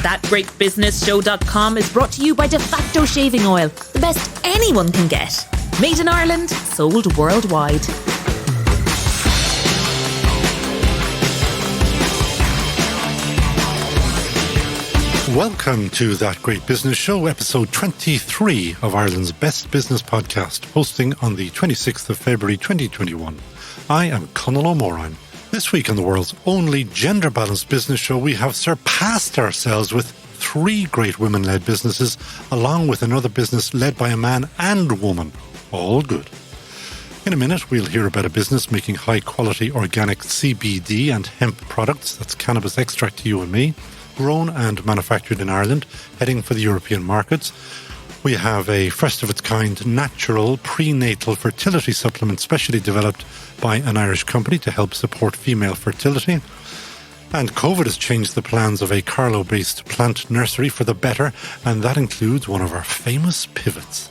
ThatGreatBusinessShow.com is brought to you by De Facto Shaving Oil, the best anyone can get. Made in Ireland, sold worldwide. Welcome to That Great Business Show, episode 23 of Ireland's best business podcast, posting on the 26th of February 2021. I am Conall O Móráin. This week on the world's only gender-balanced business show, we have surpassed ourselves with 3 great women-led businesses, along with another business led by a man and woman. All good. In a minute, we'll hear about a business making high-quality organic CBD and hemp products, that's cannabis extract to you and me, grown and manufactured in Ireland, heading for the European markets. We have a first-of-its-kind natural prenatal fertility supplement specially developed by an Irish company to help support female fertility. And COVID has changed the plans of a Carlow-based plant nursery for the better, and that includes one of our famous pivots.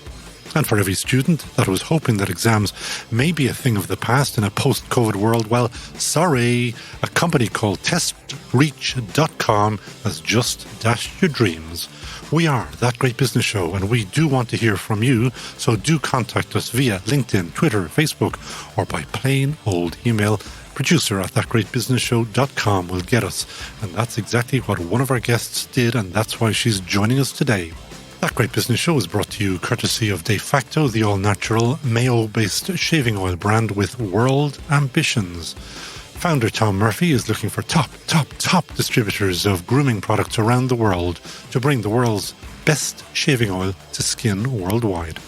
And for every student that was hoping that exams may be a thing of the past in a post-COVID world, well, sorry, a company called testreach.com has just dashed your dreams. We are That Great Business Show, and we do want to hear from you, so do contact us via LinkedIn, Twitter, Facebook, or by plain old email. Producer@thatgreatbusinessshow.com will get us, and that's exactly what one of our guests did, and that's why she's joining us today. That Great Business Show is brought to you courtesy of De Facto, the all-natural Mayo-based shaving oil brand with world ambitions. Founder Tom Murphy is looking for top distributors of grooming products around the world to bring the world's best shaving oil to skin worldwide.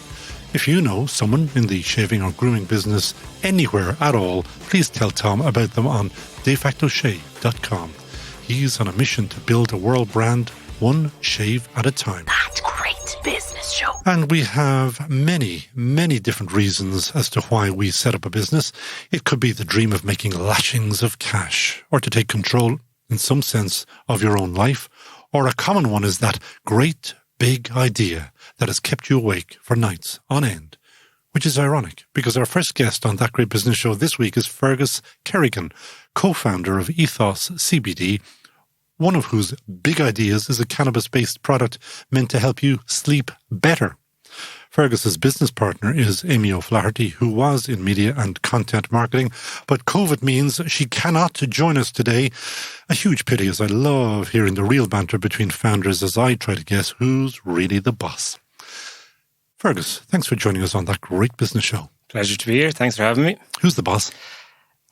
If you know someone in the shaving or grooming business anywhere at all, please tell Tom about them on defactoshave.com. He's on a mission to build a world brand, one shave at a time. That Great Business Show. And we have many different reasons as to why we set up a business. It could be the dream of making lashings of cash, or to take control, in some sense, of your own life. Or a common one is that great big idea that has kept you awake for nights on end. Which is ironic, because our first guest on That Great Business Show this week is Fergus Kerrigan, co-founder of Ethos CBD, one of whose big ideas is a cannabis-based product meant to help you sleep better. Fergus's business partner is Amy O'Flaherty, who was in media and content marketing, but COVID means she cannot join us today. A huge pity, as I love hearing the real banter between founders as I try to guess who's really the boss. Fergus, thanks for joining us on That Great Business Show. Pleasure to be here. Thanks for having me. Who's the boss?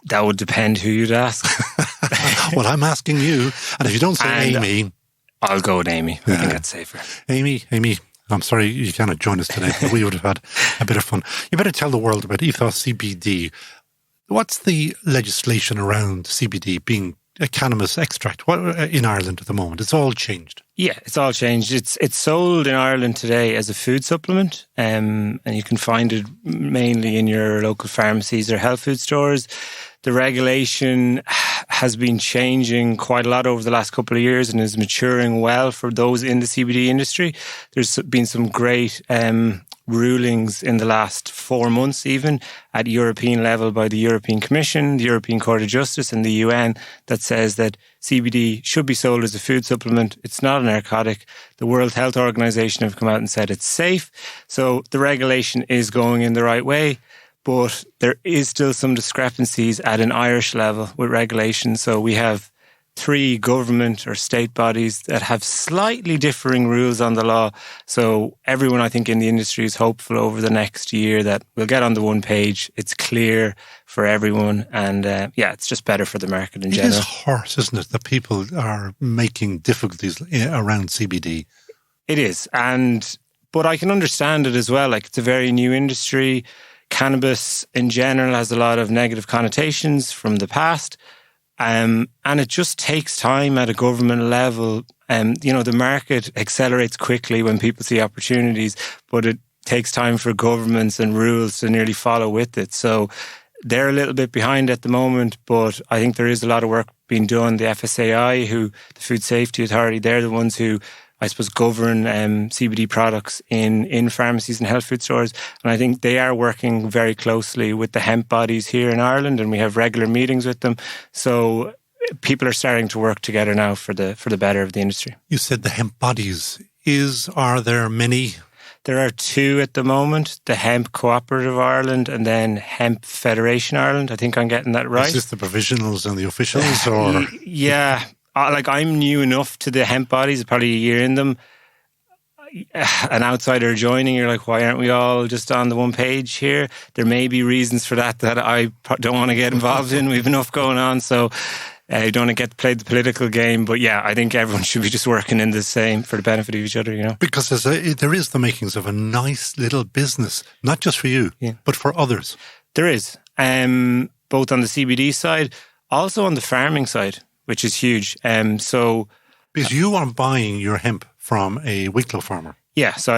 That would depend who you'd ask. Well, I'm asking you, and if you don't say Amy... I'll go with Amy. I think that's safer. Amy, I'm sorry you cannot join us today, but we would have had a bit of fun. You better tell the world about Ethos CBD. What's the legislation around CBD being a cannabis extract in Ireland at the moment? It's all changed. Yeah, it's all changed. It's sold in Ireland today as a food supplement, and you can find it mainly in your local pharmacies or health food stores. The regulation has been changing quite a lot over the last couple of years and is maturing well for those in the CBD industry. There's been some great rulings in the last 4 months even at European level by the European Commission, the European Court of Justice and the UN that says that CBD should be sold as a food supplement. It's not a narcotic. The World Health Organization have come out and said it's safe. So the regulation is going in the right way. But there is still some discrepancies at an Irish level with regulation. So we have 3 government or state bodies that have slightly differing rules on the law. So everyone, I think, in the industry is hopeful over the next year that we'll get on the one page. It's clear for everyone. And it's just better for the market in general. It is harsh, isn't it, that people are making difficulties around CBD? It is. But I can understand it as well. Like, it's a very new industry. Cannabis in general has a lot of negative connotations from the past. And it just takes time at a government level. The market accelerates quickly when people see opportunities, but it takes time for governments and rules to nearly follow with it. So they're a little bit behind at the moment, but I think there is a lot of work being done. The FSAI, the Food Safety Authority, they're the ones who, I suppose, govern CBD products in pharmacies and health food stores. And I think they are working very closely with the hemp bodies here in Ireland, and we have regular meetings with them. So people are starting to work together now for the better of the industry. You said the hemp bodies. Are there many? There are 2 at the moment, the Hemp Cooperative Ireland and then Hemp Federation Ireland. I think I'm getting that right. Is this the provisionals and the officials? Or Yeah. I'm new enough to the hemp bodies, probably a year in them. An outsider joining, you're like, why aren't we all just on the one page here? There may be reasons for that I don't want to get involved in. We've enough going on, so I don't want to play the political game. But yeah, I think everyone should be just working in the same for the benefit of each other, you know. Because there is the makings of a nice little business, not just for you, but for others. There is, both on the CBD side, also on the farming side, which is huge. Because you are buying your hemp from a Wicklow farmer. Yeah, so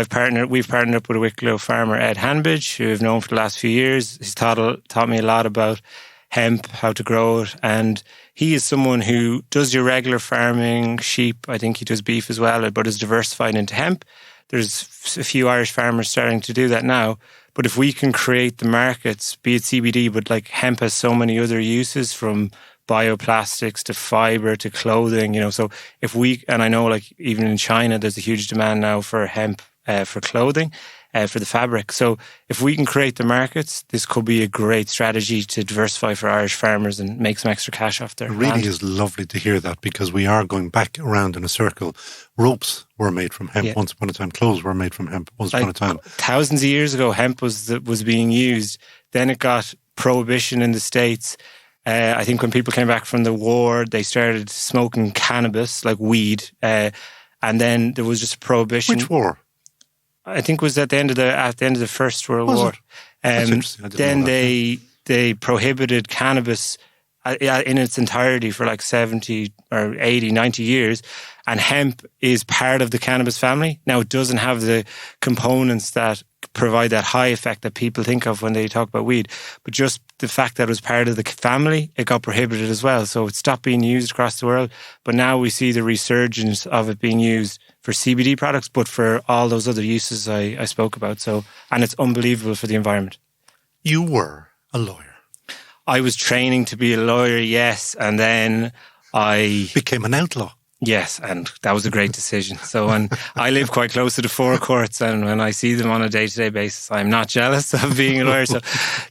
we've partnered up with a Wicklow farmer, Ed Hanbridge, who I've known for the last few years. He's taught me a lot about hemp, how to grow it, and he is someone who does your regular farming, sheep. I think he does beef as well, but is diversified into hemp. There's a few Irish farmers starting to do that now. But if we can create the markets, be it CBD, but like hemp has so many other uses, from bioplastics to fiber to clothing, you know. So if we, and I know like even in China, there's a huge demand now for hemp for clothing, for the fabric. So if we can create the markets, this could be a great strategy to diversify for Irish farmers and make some extra cash off their land. It really is lovely to hear that, because we are going back around in a circle. Ropes were made from hemp once upon a time. Clothes were made from hemp once upon a time. Thousands of years ago, hemp was being used. Then it got prohibition in the States. I think when people came back from the war, they started smoking cannabis, like weed, and then there was just a prohibition. Which war? I think it was at the end of the First World War. That's interesting. Then they prohibited cannabis in its entirety for like 70 or 80, 90 years. And hemp is part of the cannabis family. Now, it doesn't have the components that provide that high effect that people think of when they talk about weed. But just the fact that it was part of the family, it got prohibited as well. So it stopped being used across the world. But now we see the resurgence of it being used for CBD products, but for all those other uses I spoke about. So, and it's unbelievable for the environment. You were a lawyer. I was training to be a lawyer, yes. And then I became an outlaw. Yes, and that was a great decision. So when I live quite close to the forecourts, and when I see them on a day-to-day basis, I'm not jealous of being a lawyer. So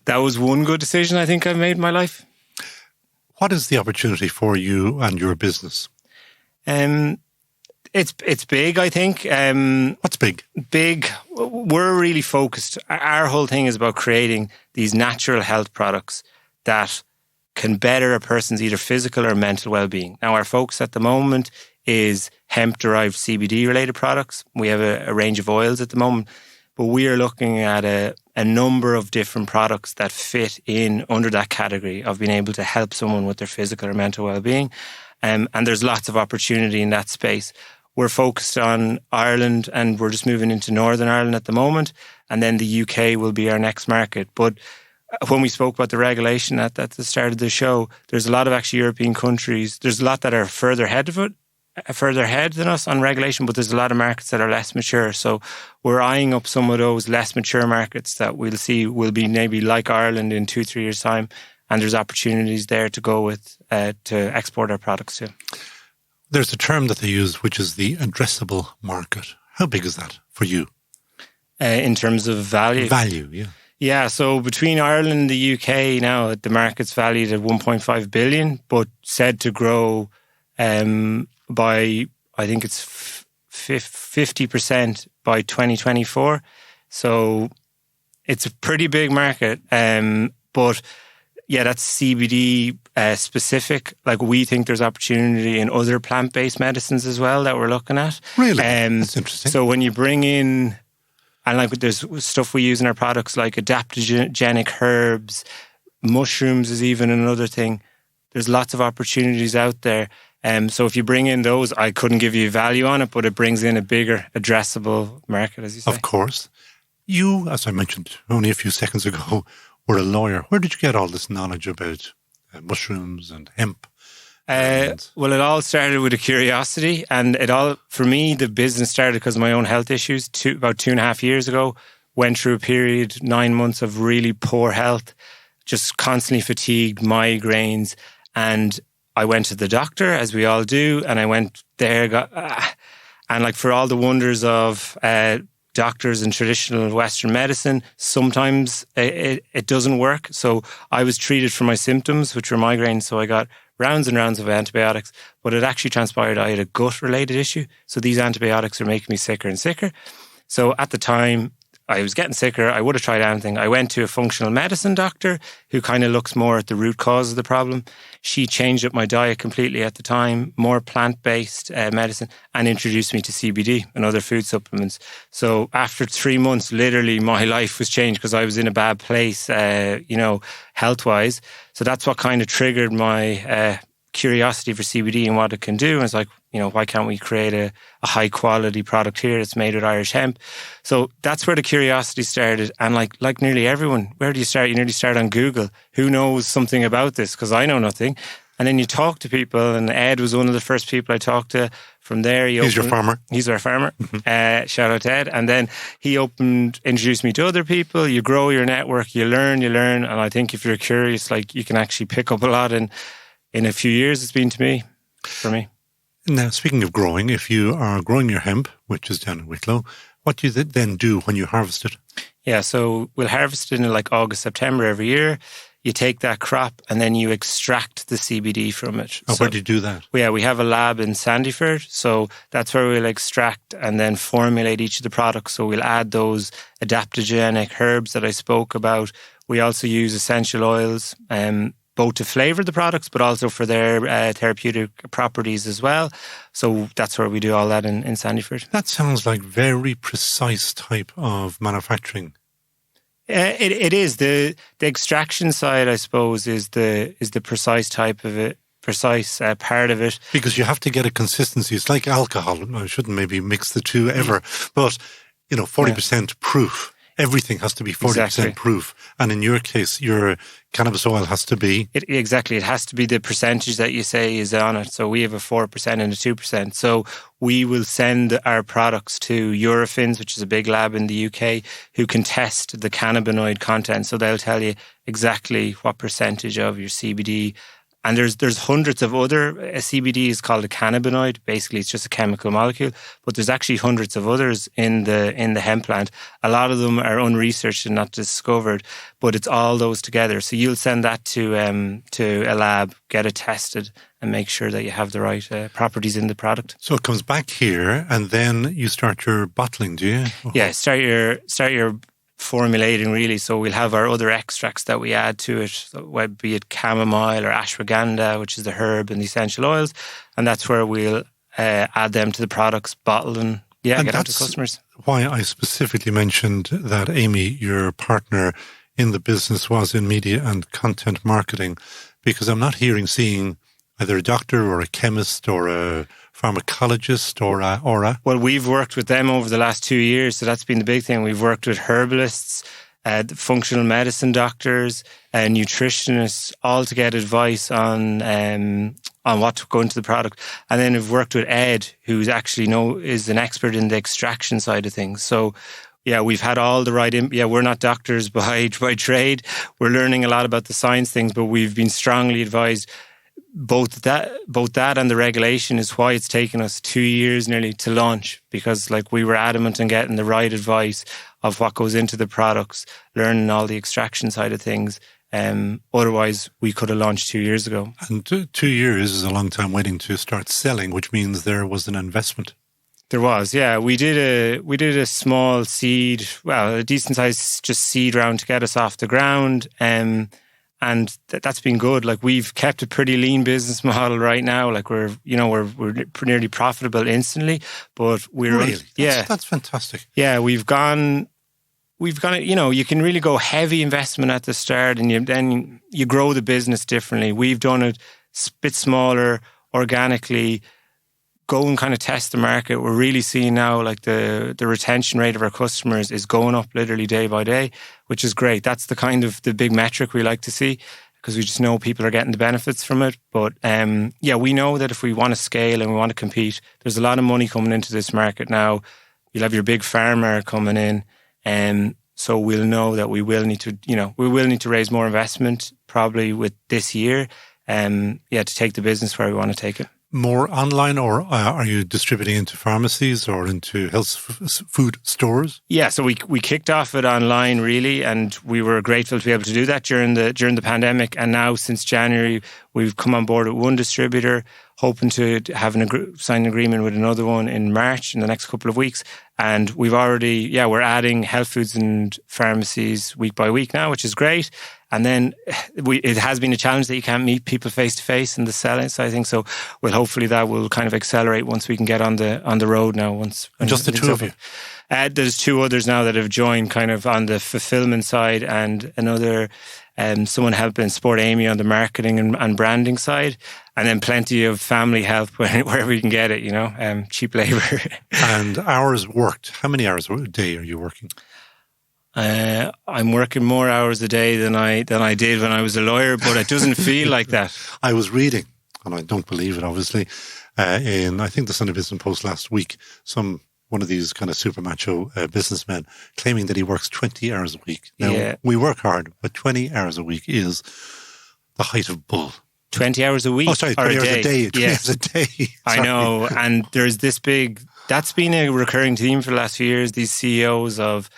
that was one good decision I think I've made in my life. What is the opportunity for you and your business? It's big, I think. What's big? Big. We're really focused. Our whole thing is about creating these natural health products that can better a person's either physical or mental well-being. Now, our focus at the moment is hemp-derived CBD-related products. We have a range of oils at the moment, but we are looking at a number of different products that fit in under that category of being able to help someone with their physical or mental well-being. And there's lots of opportunity in that space. We're focused on Ireland, and we're just moving into Northern Ireland at the moment, and then the UK will be our next market. But when we spoke about the regulation at the start of the show, there's a lot of actually European countries. There's a lot that are further ahead than us on regulation, but there's a lot of markets that are less mature. So we're eyeing up some of those less mature markets that we'll see will be maybe like Ireland in 2-3 years' time. And there's opportunities there to go with, to export our products to. There's a term that they use, which is the addressable market. How big is that for you? In terms of value? Value, yeah. Yeah, so between Ireland and the UK now, the market's valued at 1.5 billion, but said to grow by, I think it's 50% by 2024. So it's a pretty big market. But yeah, that's CBD specific. Like, we think there's opportunity in other plant-based medicines as well that we're looking at. Really? That's interesting. So when you bring in, and like there's stuff we use in our products like adaptogenic herbs, mushrooms is even another thing. There's lots of opportunities out there. So if you bring in those, I couldn't give you value on it, but it brings in a bigger addressable market, as you say. Of course. You, as I mentioned only a few seconds ago, were a lawyer. Where did you get all this knowledge about mushrooms and hemp? Well, it all started with a curiosity, and for me, the business started because of my own health issues. About 2.5 years ago, went through a period, 9 months of really poor health, just constantly fatigued, migraines, and I went to the doctor, as we all do, and I went there, and like for all the wonders of doctors and traditional Western medicine, sometimes it doesn't work. So I was treated for my symptoms, which were migraines. So I got rounds and rounds of antibiotics, but it actually transpired I had a gut-related issue. So these antibiotics are making me sicker and sicker. So at the time, I was getting sicker. I would have tried anything. I went to a functional medicine doctor who kind of looks more at the root cause of the problem. She changed up my diet completely at the time, more plant-based medicine, and introduced me to CBD and other food supplements. So after 3 months, literally my life was changed because I was in a bad place, health-wise. So that's what kind of triggered my curiosity for CBD and what it can do. And it's like, why can't we create a high quality product here that's made with Irish hemp? So that's where the curiosity started. And like nearly everyone, where do you start? You nearly start on Google. Who knows something about this? Because I know nothing. And then you talk to people, and Ed was one of the first people I talked to. From there, he's your farmer. He's our farmer. Shout out to Ed. And then he introduced me to other people. You grow your network, you learn. And I think if you're curious, like you can actually pick up a lot. And in a few years, it's been for me. Now, speaking of growing, if you are growing your hemp, which is down in Wicklow, what do you then do when you harvest it? Yeah, so we'll harvest it in like August, September every year. You take that crop and then you extract the CBD from it. Oh, where do you do that? Yeah, we have a lab in Sandyford. So that's where we'll extract and then formulate each of the products. So we'll add those adaptogenic herbs that I spoke about. We also use essential oils, both to flavour the products, but also for their therapeutic properties as well. So that's where we do all that in Sandyford. That sounds like very precise type of manufacturing. It is. The extraction side, I suppose, is the precise type of it, precise part of it. Because you have to get a consistency. It's like alcohol. I shouldn't maybe mix the two ever. But, 40% proof. Everything has to be 40% exactly. proof. And in your case, your cannabis oil has to be... Exactly. It has to be the percentage that you say is on it. So we have a 4% and a 2%. So we will send our products to Eurofins, which is a big lab in the UK, who can test the cannabinoid content. So they'll tell you exactly what percentage of your CBD. And there's hundreds of other, CBD is called a cannabinoid. Basically, it's just a chemical molecule. But there's actually hundreds of others in the hemp plant. A lot of them are unresearched and not discovered, but it's all those together. So you'll send that to a lab, get it tested, and make sure that you have the right properties in the product. So it comes back here, and then you start your bottling, do you? Yeah, start your formulating really. So we'll have our other extracts that we add to it, so be it chamomile or ashwagandha, which is the herb and the essential oils, and that's where we'll add them to the products, bottle and get out to customers. Why I specifically mentioned that Amy, your partner in the business, was in media and content marketing, because I'm not seeing either a doctor or a chemist or a pharmacologist or a... Well, we've worked with them over the last 2 years, so that's been the big thing. We've worked with herbalists, functional medicine doctors, nutritionists, all to get advice on what to go into the product. And then we've worked with Ed, who's actually is an expert in the extraction side of things. So yeah, we've had all the right... we're not doctors by trade. We're learning a lot about the science things, but we've been strongly advised. Both that and the regulation is why it's taken us 2 years nearly to launch, because we were adamant on getting the right advice of what goes into the products, learning all the extraction side of things. Otherwise, we could have launched 2 years ago. And 2 years is a long time waiting to start selling, which means there was an investment. There was, yeah. We did a small seed, a decent sized just seed round to get us off the ground. And that's been good. We've kept a pretty lean business model right now. We're nearly profitable instantly, but we're really that's fantastic. Yeah, we've gone. You can really go heavy investment at the start, and then you grow the business differently. We've done it a bit smaller, organically. Go and kind of test the market. We're really seeing now the retention rate of our customers is going up literally day by day, which is great. That's the big metric we like to see, because we just know people are getting the benefits from it. But we know that if we want to scale and we want to compete, there's a lot of money coming into this market now. You'll have your big pharma coming in, so we'll know that we will need to raise more investment probably with this year. to take the business where we want to take it. More online, or are you distributing into pharmacies or into health food stores? Yeah, so we kicked off it online really, and we were grateful to be able to do that during the pandemic. And now since January, we've come on board with one distributor, hoping to have sign an agreement with another one in March in the next couple of weeks. And we've already, we're adding health foods and pharmacies week by week now, which is great. And then it has been a challenge that you can't meet people face to face in the selling side, I think. So hopefully that will kind of accelerate once we can get on the road now. Just the two of you? There's two others now that have joined kind of on the fulfillment side, and another someone helping support Amy on the marketing and branding side, and then plenty of family help wherever you can get it, cheap labour. And hours worked. How many hours a day are you working? I'm working more hours a day than I did when I was a lawyer, but it doesn't feel like that. I was reading, and I don't believe it, obviously, in, I think, the Sunday Business Post last week, one of these kind of super macho businessmen claiming that he works 20 hours a week. Now, we work hard, but 20 hours a week is the height of bull. 20 hours a week? Oh, sorry, 20 hours a day. 20 hours a day. I know, and there's this that's been a recurring theme for the last few years, these CEOs of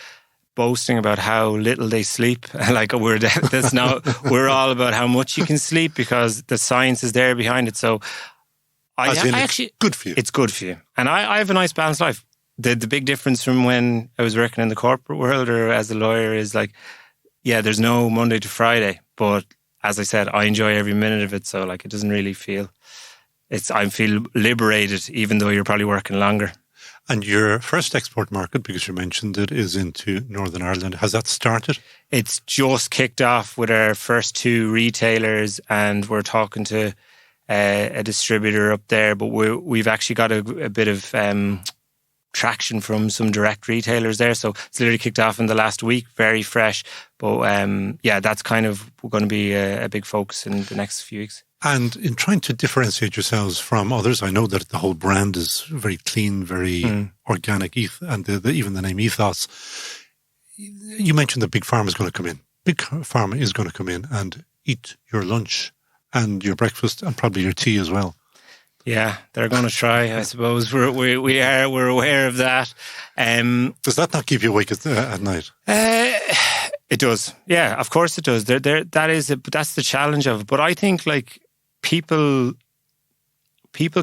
boasting about how little they sleep. Like we're all about how much you can sleep because the science is there behind it. So I actually, good for you. It's good for you. And I have a nice balanced life. The big difference from when I was working in the corporate world or as a lawyer is there's no Monday to Friday. But as I said, I enjoy every minute of it. So it doesn't really I feel liberated even though you're probably working longer. And your first export market, because you mentioned it, is into Northern Ireland. Has that started? It's just kicked off with our first two retailers, and we're talking to a distributor up there. But we've actually got a bit of traction from some direct retailers there. So it's literally kicked off in the last week, very fresh. But that's kind of going to be a big focus in the next few weeks. And in trying to differentiate yourselves from others, I know that the whole brand is very clean, very organic, and even the name Ethos. You mentioned that Big Pharma is going to come in. Big Pharma is going to come in and eat your lunch and your breakfast and probably your tea as well. Yeah, they're going to try, I suppose. We're aware of that. Does that not keep you awake at night? It does. Yeah, of course it does. That's the challenge of it. But I think people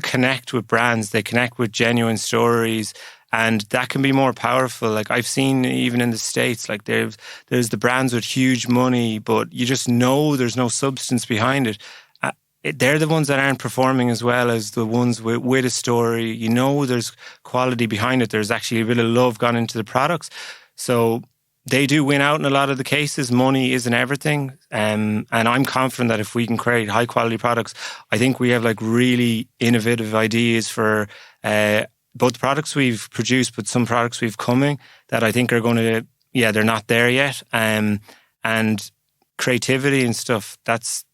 connect with brands. They connect with genuine stories, and that can be more powerful. I've seen even in the States, there's the brands with huge money, but you just know there's no substance behind it. They're the ones that aren't performing as well as the ones with a story. There's quality behind it. There's actually a bit of love gone into the products. So they do win out in a lot of the cases. Money isn't everything. And I'm confident that if we can create high quality products, I think we have really innovative ideas for both the products we've produced, but some products we've coming that I think are going to, they're not there yet. And creativity and stuff, that's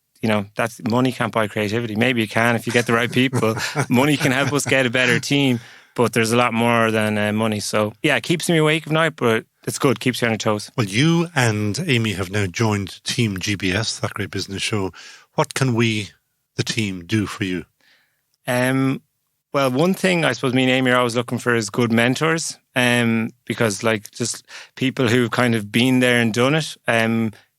money can't buy creativity. Maybe it can if you get the right people. Money can help us get a better team, but there's a lot more than money. So it keeps me awake at night, but it's good, keeps you on your toes. Well, you and Amy have now joined Team GBS, that great business show. What can we, the team, do for you? Well, one thing I suppose me and Amy are always looking for is good mentors, because just people who've kind of been there and done it.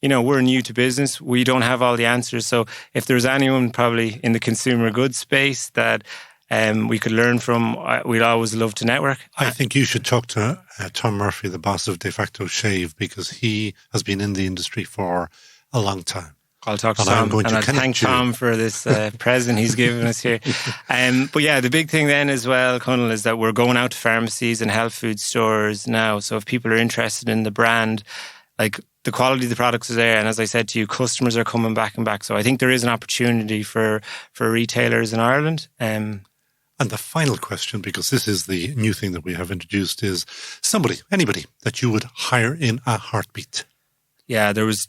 We're new to business. We don't have all the answers. So if there's anyone probably in the consumer goods space that we could learn from, we'd always love to network. I think you should talk to Tom Murphy, the boss of De Facto Shave, because he has been in the industry for a long time. I'll talk to Tom, and I'll thank Tom for this present he's given us here. But the big thing then as well, Conall, is that we're going out to pharmacies and health food stores now. So if people are interested in the brand, the quality of the products is there. And as I said to you, customers are coming back and back. So I think there is an opportunity for retailers in Ireland. And the final question, because this is the new thing that we have introduced, is anybody that you would hire in a heartbeat. Yeah, there's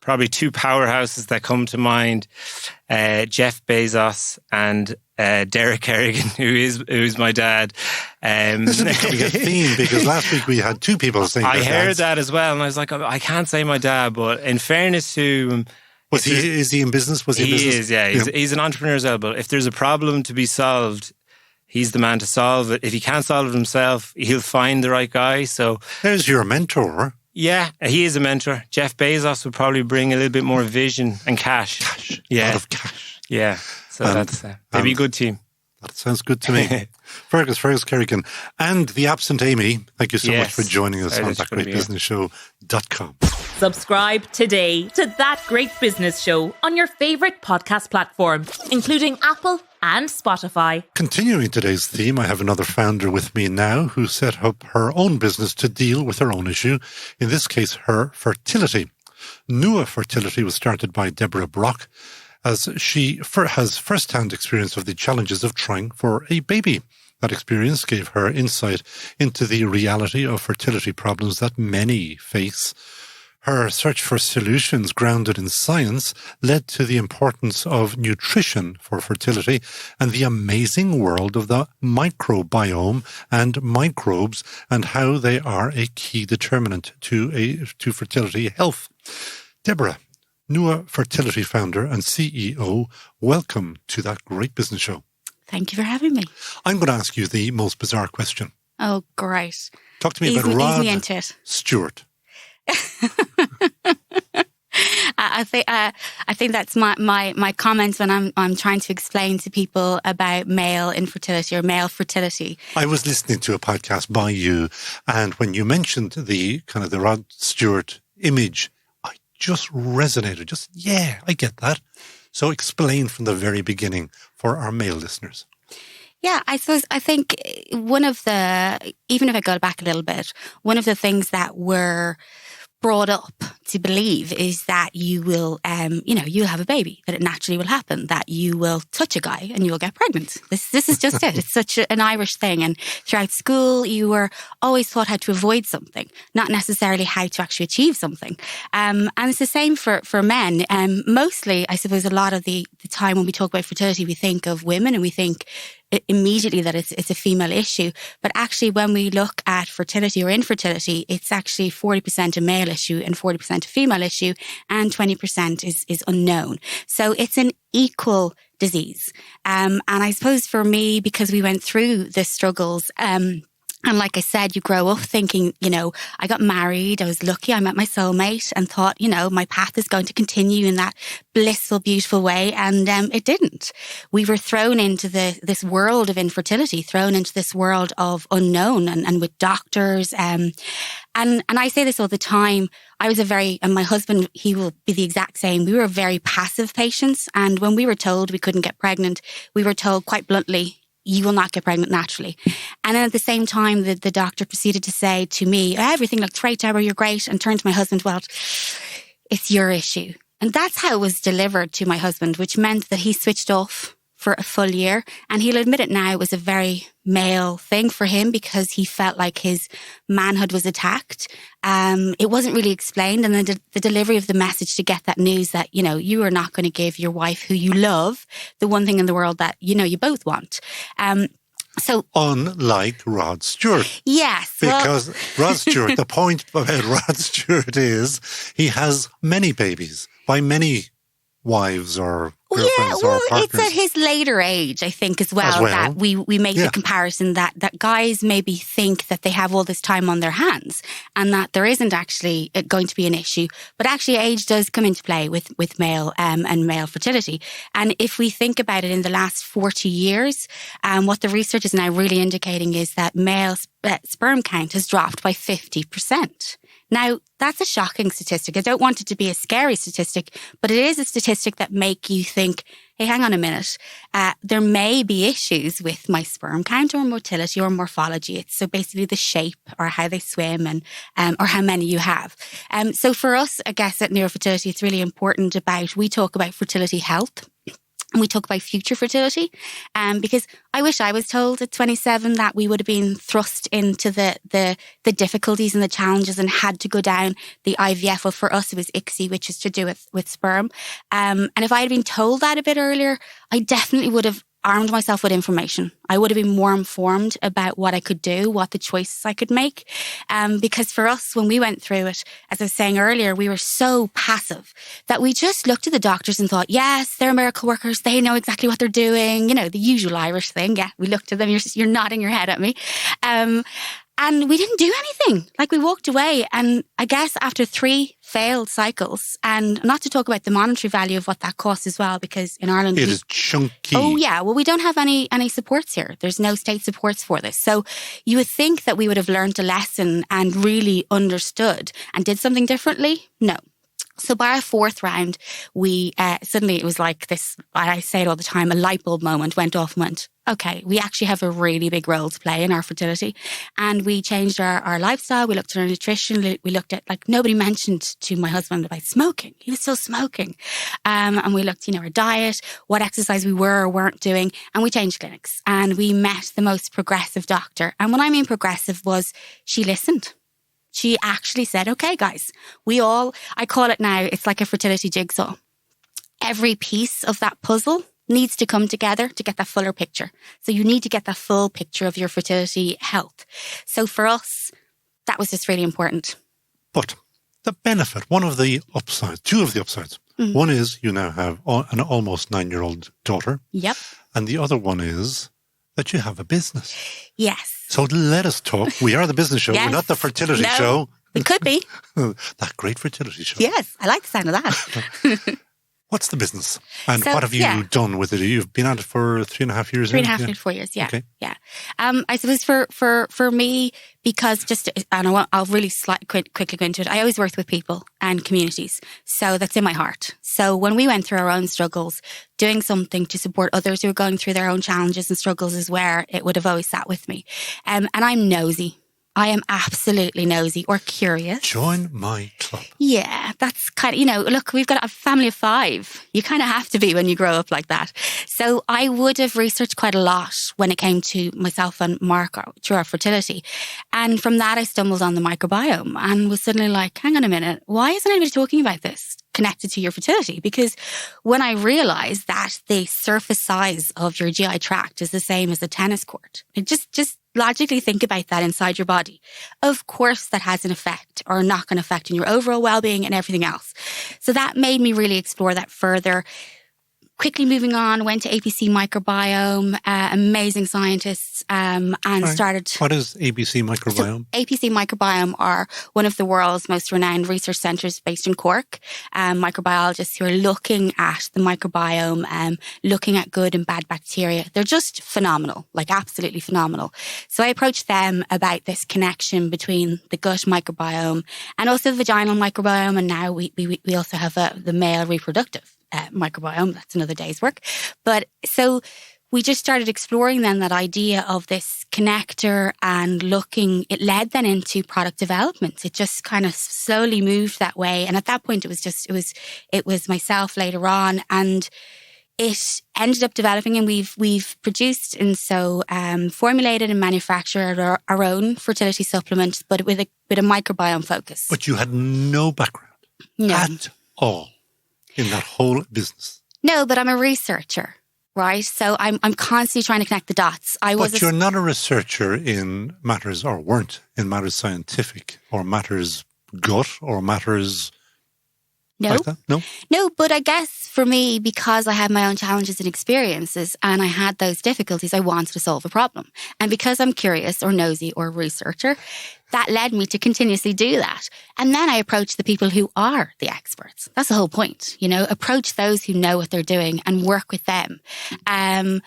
probably two powerhouses that come to mind, Jeff Bezos and Derek Kerrigan, who's my dad. This is becoming a theme, because last week we had two people saying I heard that as well, and I was like, I can't say my dad, but in fairness to him, Is he in business? Was he in business? He is, yeah. He's an entrepreneur as well. But if there's a problem to be solved, he's the man to solve it. If he can't solve it himself, he'll find the right guy. So there's your mentor. Yeah, he is a mentor. Jeff Bezos would probably bring a little bit more vision and cash. A lot of cash. Yeah, so that's maybe a good team. That sounds good to me. Fergus Kerrigan, and the absent Amy, thank you so much for joining us on thatgreatbusinessshow.com. Subscribe today to That Great Business Show on your favourite podcast platform, including Apple and Spotify. Continuing today's theme, I have another founder with me now who set up her own business to deal with her own issue, in this case, her fertility. Nua Fertility was started by Deborah Brock, as she has first-hand experience of the challenges of trying for a baby. That experience gave her insight into the reality of fertility problems that many face. Her search for solutions grounded in science led to the importance of nutrition for fertility and the amazing world of the microbiome and microbes and how they are a key determinant to fertility health. Deborah, Nua Fertility founder and CEO, welcome to That Great Business Show. Thank you for having me. I'm going to ask you the most bizarre question. Oh, great. Talk to me about Rod Steward. I think that's my comments when I'm trying to explain to people about male infertility or male fertility. I was listening to a podcast by you, and when you mentioned the Rod Steward image, I just resonated. I get that. So explain from the very beginning for our male listeners. Yeah, I think even if I go back a little bit, one of the things that we're brought up to believe is that you will, you'll have a baby, that it naturally will happen, that you will touch a guy and you will get pregnant. This is just it. It's such an Irish thing. And throughout school, you were always taught how to avoid something, not necessarily how to actually achieve something. And it's the same for men. Mostly, I suppose, a lot of the time when we talk about fertility, we think of women and we think immediately that it's a female issue. But actually, when we look at fertility or infertility, it's actually 40% a male issue and 40% a female issue, and 20% is unknown. So it's an equal disease. And I suppose for me, because we went through the struggles, and like I said, you grow up thinking, I got married, I was lucky, I met my soulmate and thought, my path is going to continue in that blissful, beautiful way. And it didn't. We were thrown into this world of infertility, thrown into this world of unknown and with doctors. And I say this all the time. I was and my husband, he will be the exact same. We were very passive patients. And when we were told we couldn't get pregnant, we were told quite bluntly, you will not get pregnant naturally. And then at the same time, the doctor proceeded to say to me, everything looks great, Deborah, you're great. And turned to my husband, well, it's your issue. And that's how it was delivered to my husband, which meant that he switched off for a full year. And he'll admit it now, it was a very male thing for him because he felt like his manhood was attacked. It wasn't really explained. And then the delivery of the message to get that news that, you are not going to give your wife who you love the one thing in the world that, you both want. So unlike Rod Steward. Yes. Because Rod Steward, the point about Rod Steward is he has many babies by many wives or girlfriends or partners. It's at his later age, I think, as well. That we make the comparison that guys maybe think that they have all this time on their hands and that there isn't actually going to be an issue. But actually age does come into play with male and male fertility. And if we think about it in the last 40 years, what the research is now really indicating is that male sperm count has dropped by 50%. Now, that's a shocking statistic. I don't want it to be a scary statistic, but it is a statistic that make you think, hey, hang on a minute. There may be issues with my sperm count or motility or morphology. It's so basically the shape or how they swim and or how many you have. So for us, I guess at Nua Fertility, it's really important we talk about fertility health. And we talk about future fertility, because I wish I was told at 27 that we would have been thrust into the difficulties and the challenges and had to go down the IVF. Well, for us, it was ICSI, which is to do with sperm. And if I had been told that a bit earlier, I definitely would have armed myself with information. I would have been more informed about what I could do, what the choices I could make. Because for us, when we went through it, as I was saying earlier, we were so passive that we just looked at the doctors and thought, yes, they're miracle workers. They know exactly what they're doing. You know, the usual Irish thing. Yeah, we looked at them. You're nodding your head at me. And we didn't do anything. Like, we walked away. And I guess after 3 failed cycles, and not to talk about the monetary value of what that costs as well, because in Ireland... It is chunky. Oh, yeah. Well, we don't have any supports here. There's no state supports for this. So you would think that we would have learned a lesson and really understood and did something differently. No. So by our 4th round, we suddenly, it was like this, I say it all the time, a light bulb moment went off and went, okay, we actually have a really big role to play in our fertility. And we changed our lifestyle. We looked at our nutrition. We looked at, like, nobody mentioned to my husband about smoking. He was still smoking. And we looked, our diet, what exercise we were or weren't doing. And we changed clinics. And we met the most progressive doctor. And what I mean progressive was she listened. She actually said, okay, guys, I call it now, it's like a fertility jigsaw. Every piece of that puzzle needs to come together to get that fuller picture. So you need to get that full picture of your fertility health. So for us, that was just really important. But the benefit, two of the upsides. Mm-hmm. One is you now have an almost 9-year-old daughter. Yep. And the other one is that you have a business. Yes. So let us talk. We are the business show. Yes. We're not the fertility show. We could be. That great fertility show. Yes, I like the sound of that. What's the business? And what have you done with it? You've been at it for 3.5 years? 3.5 to 4 years, yeah. Okay. Yeah. I suppose for me, because I'll really quickly go into it. I always worked with people and communities. So that's in my heart. So when we went through our own struggles, doing something to support others who are going through their own challenges and struggles is where it would have always sat with me. And I'm nosy. I am absolutely nosy or curious. Join my club. Yeah, that's kind of, look, we've got a family of 5. You kind of have to be when you grow up like that. So I would have researched quite a lot when it came to myself and Mark through our fertility. And from that, I stumbled on the microbiome and was suddenly like, hang on a minute, why isn't anybody talking about this connected to your fertility? Because when I realized that the surface size of your GI tract is the same as a tennis court, it just logically think about that inside your body. Of course, that has an effect or a knock-on effect on your overall well-being and everything else. So that made me really explore that further. Quickly moving on, went to APC Microbiome, amazing scientists, and started... What is APC Microbiome? So APC Microbiome are one of the world's most renowned research centres based in Cork. Microbiologists who are looking at the microbiome, looking at good and bad bacteria. They're just phenomenal, like absolutely phenomenal. So I approached them about this connection between the gut microbiome and also the vaginal microbiome, and now we also have the male reproductive microbiome. That's another day's work. But so we just started exploring then that idea of this connector and it led then into product development. It just kind of slowly moved that way. And at that point, it was myself later on, and it ended up developing, and we've produced and so formulated and manufactured our own fertility supplement, but with a microbiome focus. But you had no background at all in that whole business. No, but I'm a researcher, right? So I'm constantly trying to connect the dots. But you're not a researcher in matters, or weren't in matters scientific, or matters gut, or matters like that? No, but I guess for me, because I had my own challenges and experiences and I had those difficulties, I wanted to solve a problem. And because I'm curious or nosy or a researcher, that led me to continuously do that. And then I approached the people who are the experts. That's the whole point, approach those who know what they're doing and work with them. And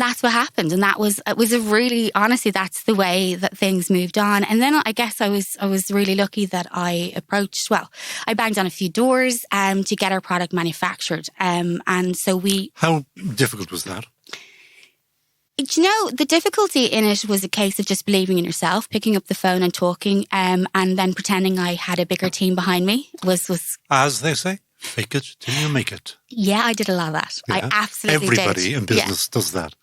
that's what happened. And it was a really, honestly, that's the way that things moved on. And then I guess I was really lucky that I banged on a few doors to get our product manufactured. And so How difficult was that? The difficulty in it was a case of just believing in yourself, picking up the phone and talking, and then pretending I had a bigger team behind me was as they say. Fake it till you make it. Yeah, I did a lot of that. Yeah. I absolutely Everybody did. in business does that.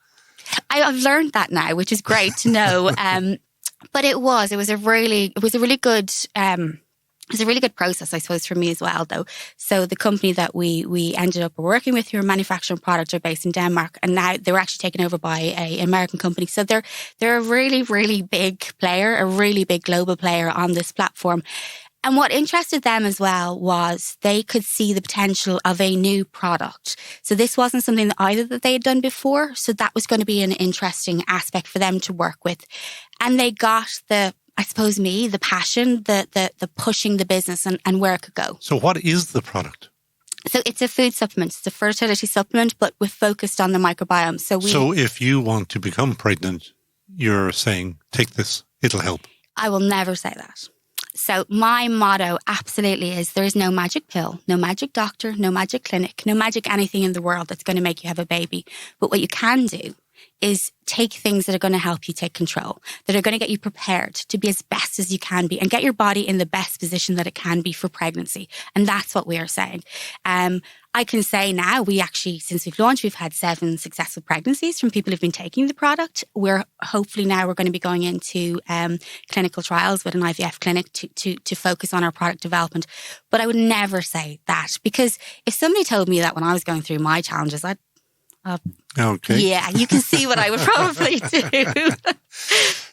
I've learned that now, which is great to know. But it was a really good It's a really good process, I suppose, for me as well, though. So the company that we ended up working with, who are manufacturing products, are based in Denmark, and now they were actually taken over by an American company. So they're a really, really big player, a really big global player on this platform. And what interested them as well was they could see the potential of a new product. So this wasn't something that either that they had done before. So that was going to be an interesting aspect for them to work with. And they got the passion, the pushing the business and where it could go. So what is the product? So it's a food supplement. It's a fertility supplement, but we're focused on the microbiome. So if you want to become pregnant, you're saying, take this, it'll help. I will never say that. So my motto absolutely is there is no magic pill, no magic doctor, no magic clinic, no magic anything in the world that's going to make you have a baby. But what you can do is take things that are going to help you take control, that are going to get you prepared to be as best as you can be and get your body in the best position that it can be for pregnancy. And that's what we are saying. I can say now we actually, since we've launched, we've had 7 successful pregnancies from people who've been taking the product. We're hopefully now we're going to be going into clinical trials with an IVF clinic to focus on our product development. But I would never say that, because if somebody told me that when I was going through my challenges, okay. Yeah, you can see what I would probably do.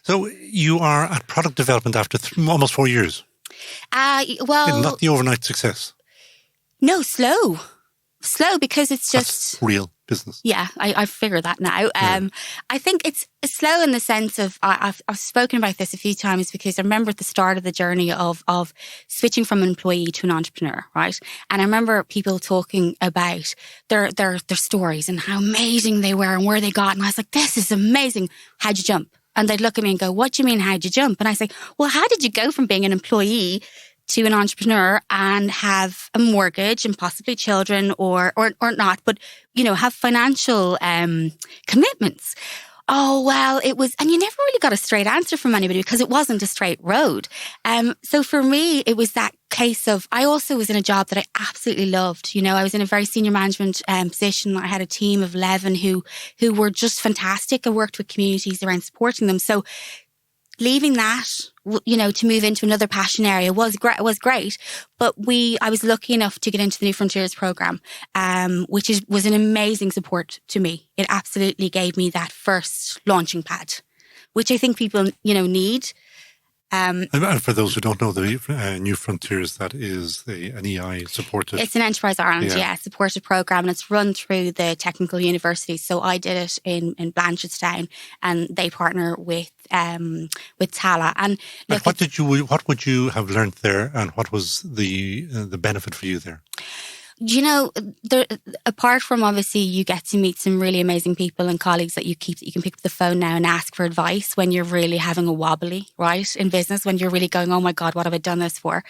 So you are at product development after almost 4 years. Not the overnight success. No, slow because it's just That's real business. Yeah, I figure that now. I think it's slow in the sense of I've spoken about this a few times, because I remember at the start of the journey of switching from an employee to an entrepreneur, right? And I remember people talking about their stories and how amazing they were and where they got, and I was like, this is amazing. How'd you jump? And they'd look at me and go, what do you mean, how'd you jump? And I say, well, how did you go from being an employee to an entrepreneur and have a mortgage and possibly children or not, but, have financial commitments? Oh, well, it was, and you never really got a straight answer from anybody because it wasn't a straight road. So for me, it was that case of, I also was in a job that I absolutely loved. I was in a very senior management position. I had a team of 11 who were just fantastic. I worked with communities around supporting them. So leaving that, to move into another passion area was great. But I was lucky enough to get into the New Frontiers program, which was an amazing support to me. It absolutely gave me that first launching pad, which I think people, need. And for those who don't know, the New Frontiers, that is an EI supported. It's an Enterprise Ireland, supported program, and it's run through the technical universities. So I did it in Blanchardstown, and they partner with Tala. And what would you have learned there, and what was the benefit for you there? Apart from obviously you get to meet some really amazing people and colleagues that you can pick up the phone now and ask for advice when you're really having a wobbly, right, in business, when you're really going, oh my God, what have I done this for?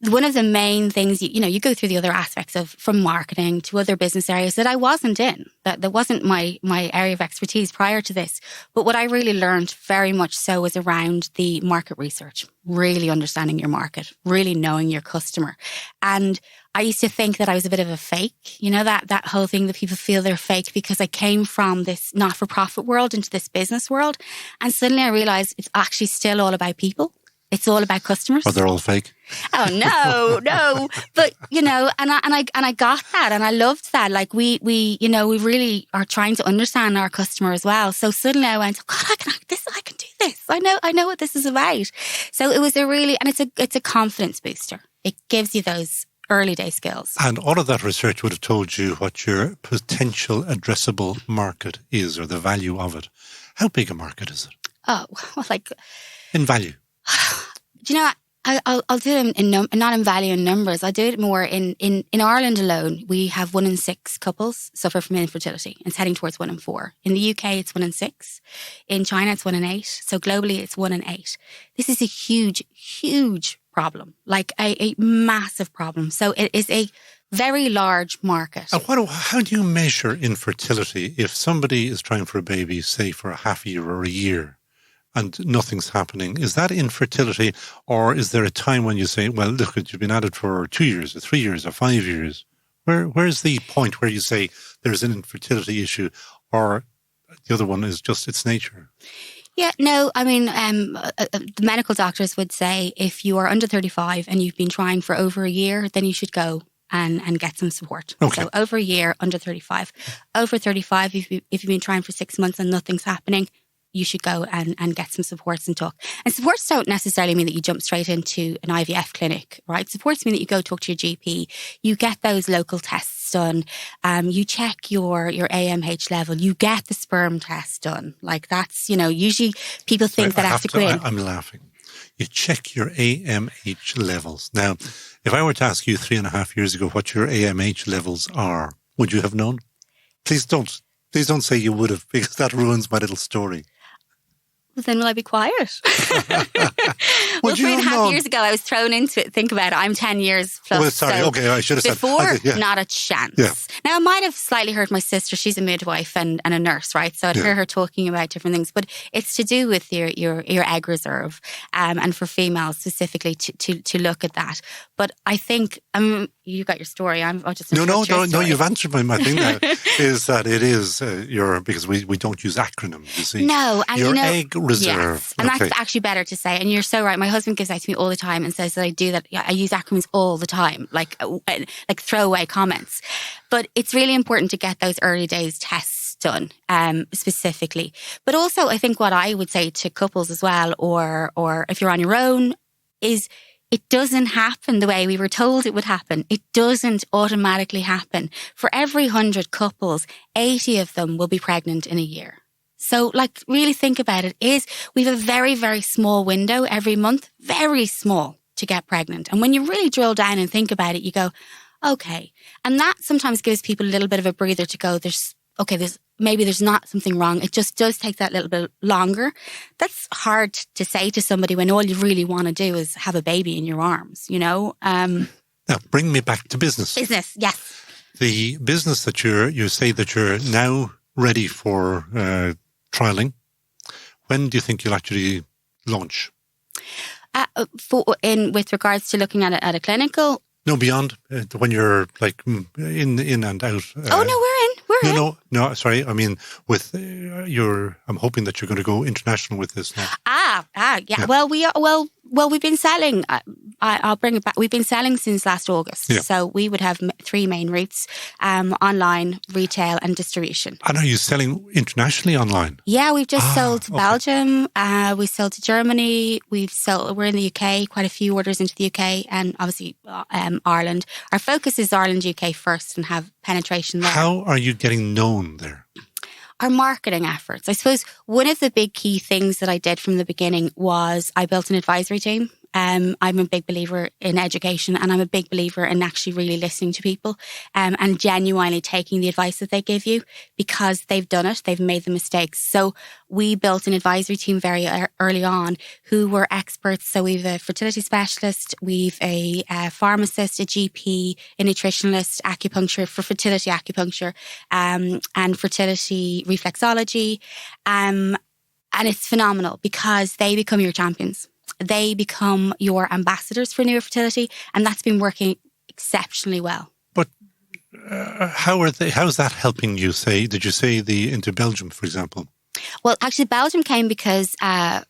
One of the main things, you go through the other aspects of, from marketing to other business areas that I wasn't in, that wasn't my area of expertise prior to this. But what I really learned very much so was around the market research, really understanding your market, really knowing your customer. And I used to think that I was a bit of a fake, that whole thing that people feel they're fake, because I came from this not-for-profit world into this business world. And suddenly I realized it's actually still all about people. It's all about customers. But they're all fake. Oh, no. But, and I got that, and I loved that. Like we really are trying to understand our customer as well. So suddenly I went, God, I can do this. I know what this is about. So it was it's a confidence booster. It gives you those early day skills. And all of that research would have told you what your potential addressable market is, or the value of it. How big a market is it? Oh, well, in value. Do you know, I'll do it not in value and numbers. I do it more in Ireland alone. We have 1 in 6 couples suffer from infertility. It's heading towards 1 in 4. In the UK, it's 1 in 6. In China, it's 1 in 8. So globally, it's 1 in 8. This is a huge, huge problem, like a massive problem. So it is a very large market. How do you measure infertility if somebody is trying for a baby, say for a half a year or a year, and nothing's happening? Is that infertility, or is there a time when you say, well, look, you've been at it for 2 years or 3 years or 5 years? Where's the point where you say there's an infertility issue, or the other one is just its nature? Yeah, no, I mean, the medical doctors would say if you are under 35 and you've been trying for over a year, then you should go and get some support. Okay. So over a year, under 35. Over 35, if you've been trying for 6 months and nothing's happening, you should go and get some supports and talk. And supports don't necessarily mean that you jump straight into an IVF clinic, right? Supports mean that you go talk to your GP, you get those local tests done, you check your AMH level, you get the sperm test done. Like that's, usually people think that has to go in. I'm laughing. You check your AMH levels. Now, if I were to ask you 3.5 years ago what your AMH levels are, would you have known? Please don't say you would have, because that ruins my little story. Well, then will I be quiet? Well, 3.5 years ago, I was thrown into it. Think about it. I'm 10 years plus. Well, sorry. So okay, I should have said. Before, not a chance. Yeah. Now, I might have slightly heard my sister. She's a midwife and a nurse, right? So I'd hear her talking about different things. But it's to do with your egg reserve, and for females specifically to look at that. But I think you got your story. I'll just no. You've answered my thing. Now is that it is because we don't use acronyms. You see, no, and your egg reserve, yes, and that's actually better to say. And you're so right. My husband gives that to me all the time and says that I do that. I use acronyms all the time, like throwaway comments. But it's really important to get those early days tests done, specifically. But also, I think what I would say to couples as well, or if you're on your own, is it doesn't happen the way we were told it would happen. It doesn't automatically happen. For every 100 couples, 80 of them will be pregnant in a year. So, really think about it. We have a very, very small window every month, very small, to get pregnant. And when you really drill down and think about it, you go, okay. And that sometimes gives people a little bit of a breather to go, maybe there's not something wrong. It just does take that little bit longer. That's hard to say to somebody when all you really want to do is have a baby in your arms, Now, bring me back to business. Business, yes. The business that you say that you're now ready for trialing. When do you think you'll actually launch? With regards to looking at a clinical. No, beyond when you're in and out. Oh no, we're in. No. Sorry, I mean with I'm hoping that you're going to go international with this now. Yeah. Well, we've been selling. I'll bring it back. We've been selling since last August. Yeah. So we would have 3 main routes: online, retail, and distribution. And are you selling internationally online? Yeah, we've just sold to Belgium. We sold to Germany. We're in the UK. Quite a few orders into the UK, and obviously Ireland. Our focus is Ireland, UK first, and have penetration there. How are you getting known there? Our marketing efforts. I suppose one of the big key things that I did from the beginning was I built an advisory team. I'm a big believer in education, and I'm a big believer in actually really listening to people and genuinely taking the advice that they give you, because they've done it, they've made the mistakes. So we built an advisory team very early on who were experts. So we've a fertility specialist, we've a pharmacist, a GP, a nutritionalist, acupuncture for fertility acupuncture, and fertility reflexology. And it's phenomenal because they become your champions. They become your ambassadors for Nua Fertility, and that's been working exceptionally well. But how's that helping you? Did you say into Belgium, for example? Well, actually, Belgium came because a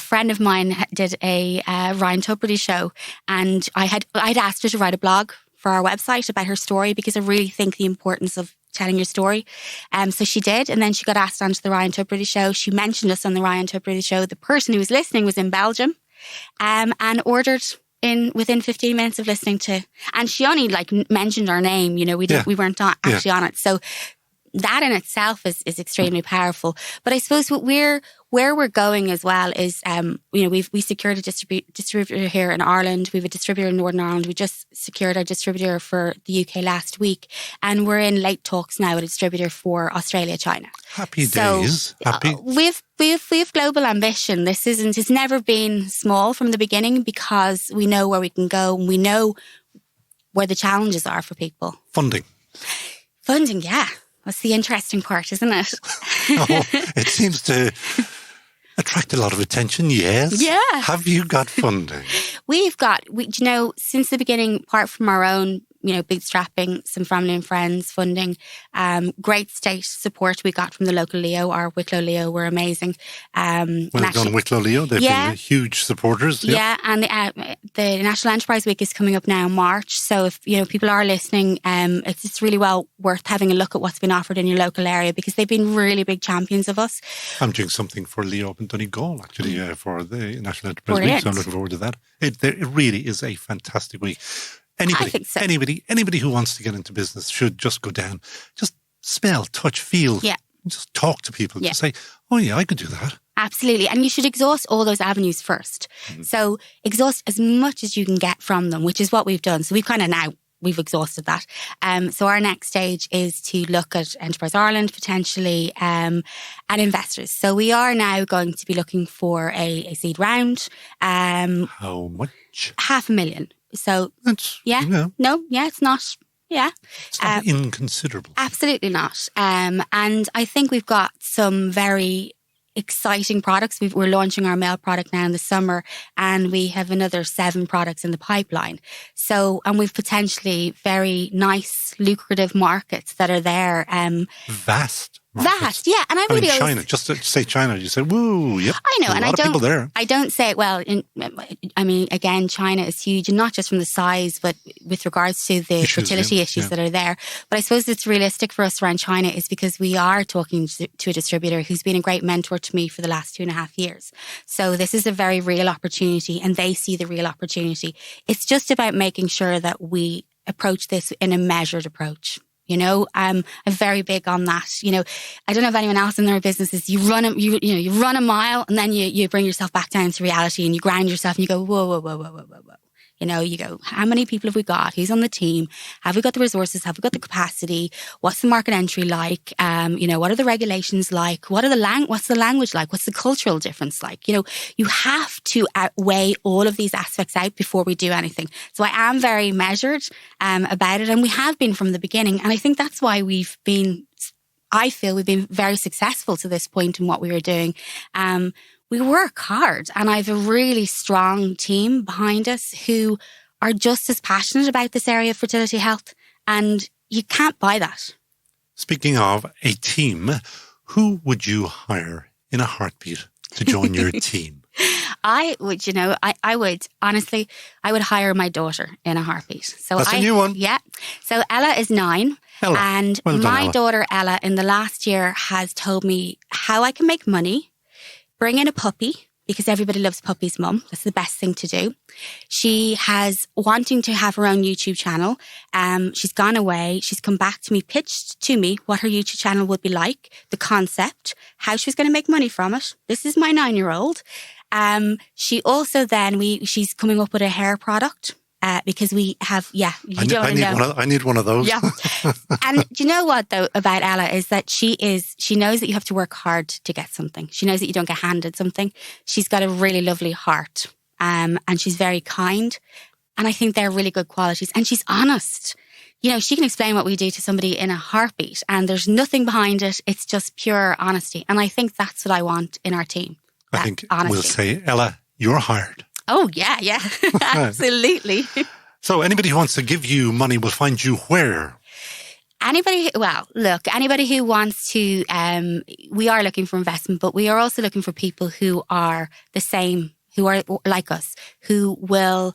friend of mine did a Ryan Tubridy show, and I'd asked her to write a blog for our website about her story, because I really think the importance of telling your story. So she did, and then she got asked onto the Ryan Tubridy show. She mentioned us on the Ryan Tubridy show. The person who was listening was in Belgium, and ordered within 15 minutes of listening to, and she only mentioned our name. We weren't actually on it. So that in itself is extremely powerful. But I suppose where we're going as well is, we secured a distributor here in Ireland. We have a distributor in Northern Ireland. We just secured our distributor for the UK last week, and we're in late talks now with a distributor for Australia, China. Happy days. Happy. We've global ambition. It's never been small from the beginning, because we know where we can go, and we know where the challenges are for people. Funding, yeah. That's the interesting part, isn't it? It seems to attract a lot of attention, yes. Yeah. Have you got funding? Since the beginning, apart from our own bootstrapping, some family and friends funding, great state support we got from the local Leo. Our Wicklow Leo were amazing. Well done, Wicklow Leo. They've been huge supporters. Yeah, and the National Enterprise Week is coming up now in March. So if people are listening, it's really well worth having a look at what's been offered in your local area, because they've been really big champions of us. I'm doing something for Leo up in Donegal, actually, for the National Enterprise Brilliant. Week, so I'm looking forward to that. It really is a fantastic week. I think so. Anybody who wants to get into business should just go down, just smell, touch, feel, just talk to people, just say, oh yeah, I could do that. Absolutely. And you should exhaust all those avenues first. Mm-hmm. So exhaust as much as you can get from them, which is what we've done. So we've exhausted that. So our next stage is to look at Enterprise Ireland potentially and investors. So we are now going to be looking for a seed round. How much? 500,000. So that's, it's not. Yeah. It's not inconsiderable. Absolutely not. And I think we've got some very exciting products. We're launching our male product now in the summer, and we have another 7 products in the pipeline. So, and we've potentially very nice, lucrative markets that are there. Vast. Vast, yeah. And I really mean, China, just to say China, you say, whoa, yep. I know, and I don't say it well. Again, China is huge, and not just from the size, but with regards to the fertility issues that are there. But I suppose it's realistic for us around China is because we are talking to a distributor who's been a great mentor to me for the last 2.5 years. So this is a very real opportunity, and they see the real opportunity. It's just about making sure that we approach this in a measured approach. I'm very big on that. I don't know if anyone else in their businesses, you run a mile and then you bring yourself back down to reality and you ground yourself and you go, whoa, whoa, whoa, whoa, whoa, whoa, whoa. You go, how many people have we got? Who's on the team? Have we got the resources? Have we got the capacity? What's the market entry like? What are the regulations like? What's the language like? What's the cultural difference like? You have to weigh all of these aspects out before we do anything. So I am very measured about it, and we have been from the beginning. And I think that's why I feel we've been very successful to this point in what we were doing. We work hard, and I have a really strong team behind us who are just as passionate about this area of fertility health, and you can't buy that. Speaking of a team, who would you hire in a heartbeat to join your team? I would honestly hire my daughter in a heartbeat. So that's a new one. Yeah. So Ella is 9. Ella. And well done, my Ella. daughter Ella in the last year has told me how I can make money. Bring in a puppy, because everybody loves puppies, Mum. That's the best thing to do. She has wanting to have her own YouTube channel. She's gone away. She's come back to me, pitched to me what her YouTube channel would be like, the concept, how she was going to make money from it. This is my 9-year-old. She also she's coming up with a hair product. Because we have, I need one of those. Yeah. And do you know what though about Ella is that she knows that you have to work hard to get something. She knows that you don't get handed something. She's got a really lovely heart. And she's very kind. And I think they're really good qualities. And she's honest. She can explain what we do to somebody in a heartbeat, and there's nothing behind it. It's just pure honesty. And I think that's what I want in our team. I think honesty. We'll say, Ella, you're hired. Oh, yeah. Absolutely. So anybody who wants to give you money will find you where? Anybody who wants to, we are looking for investment, but we are also looking for people who are the same, who are like us, who will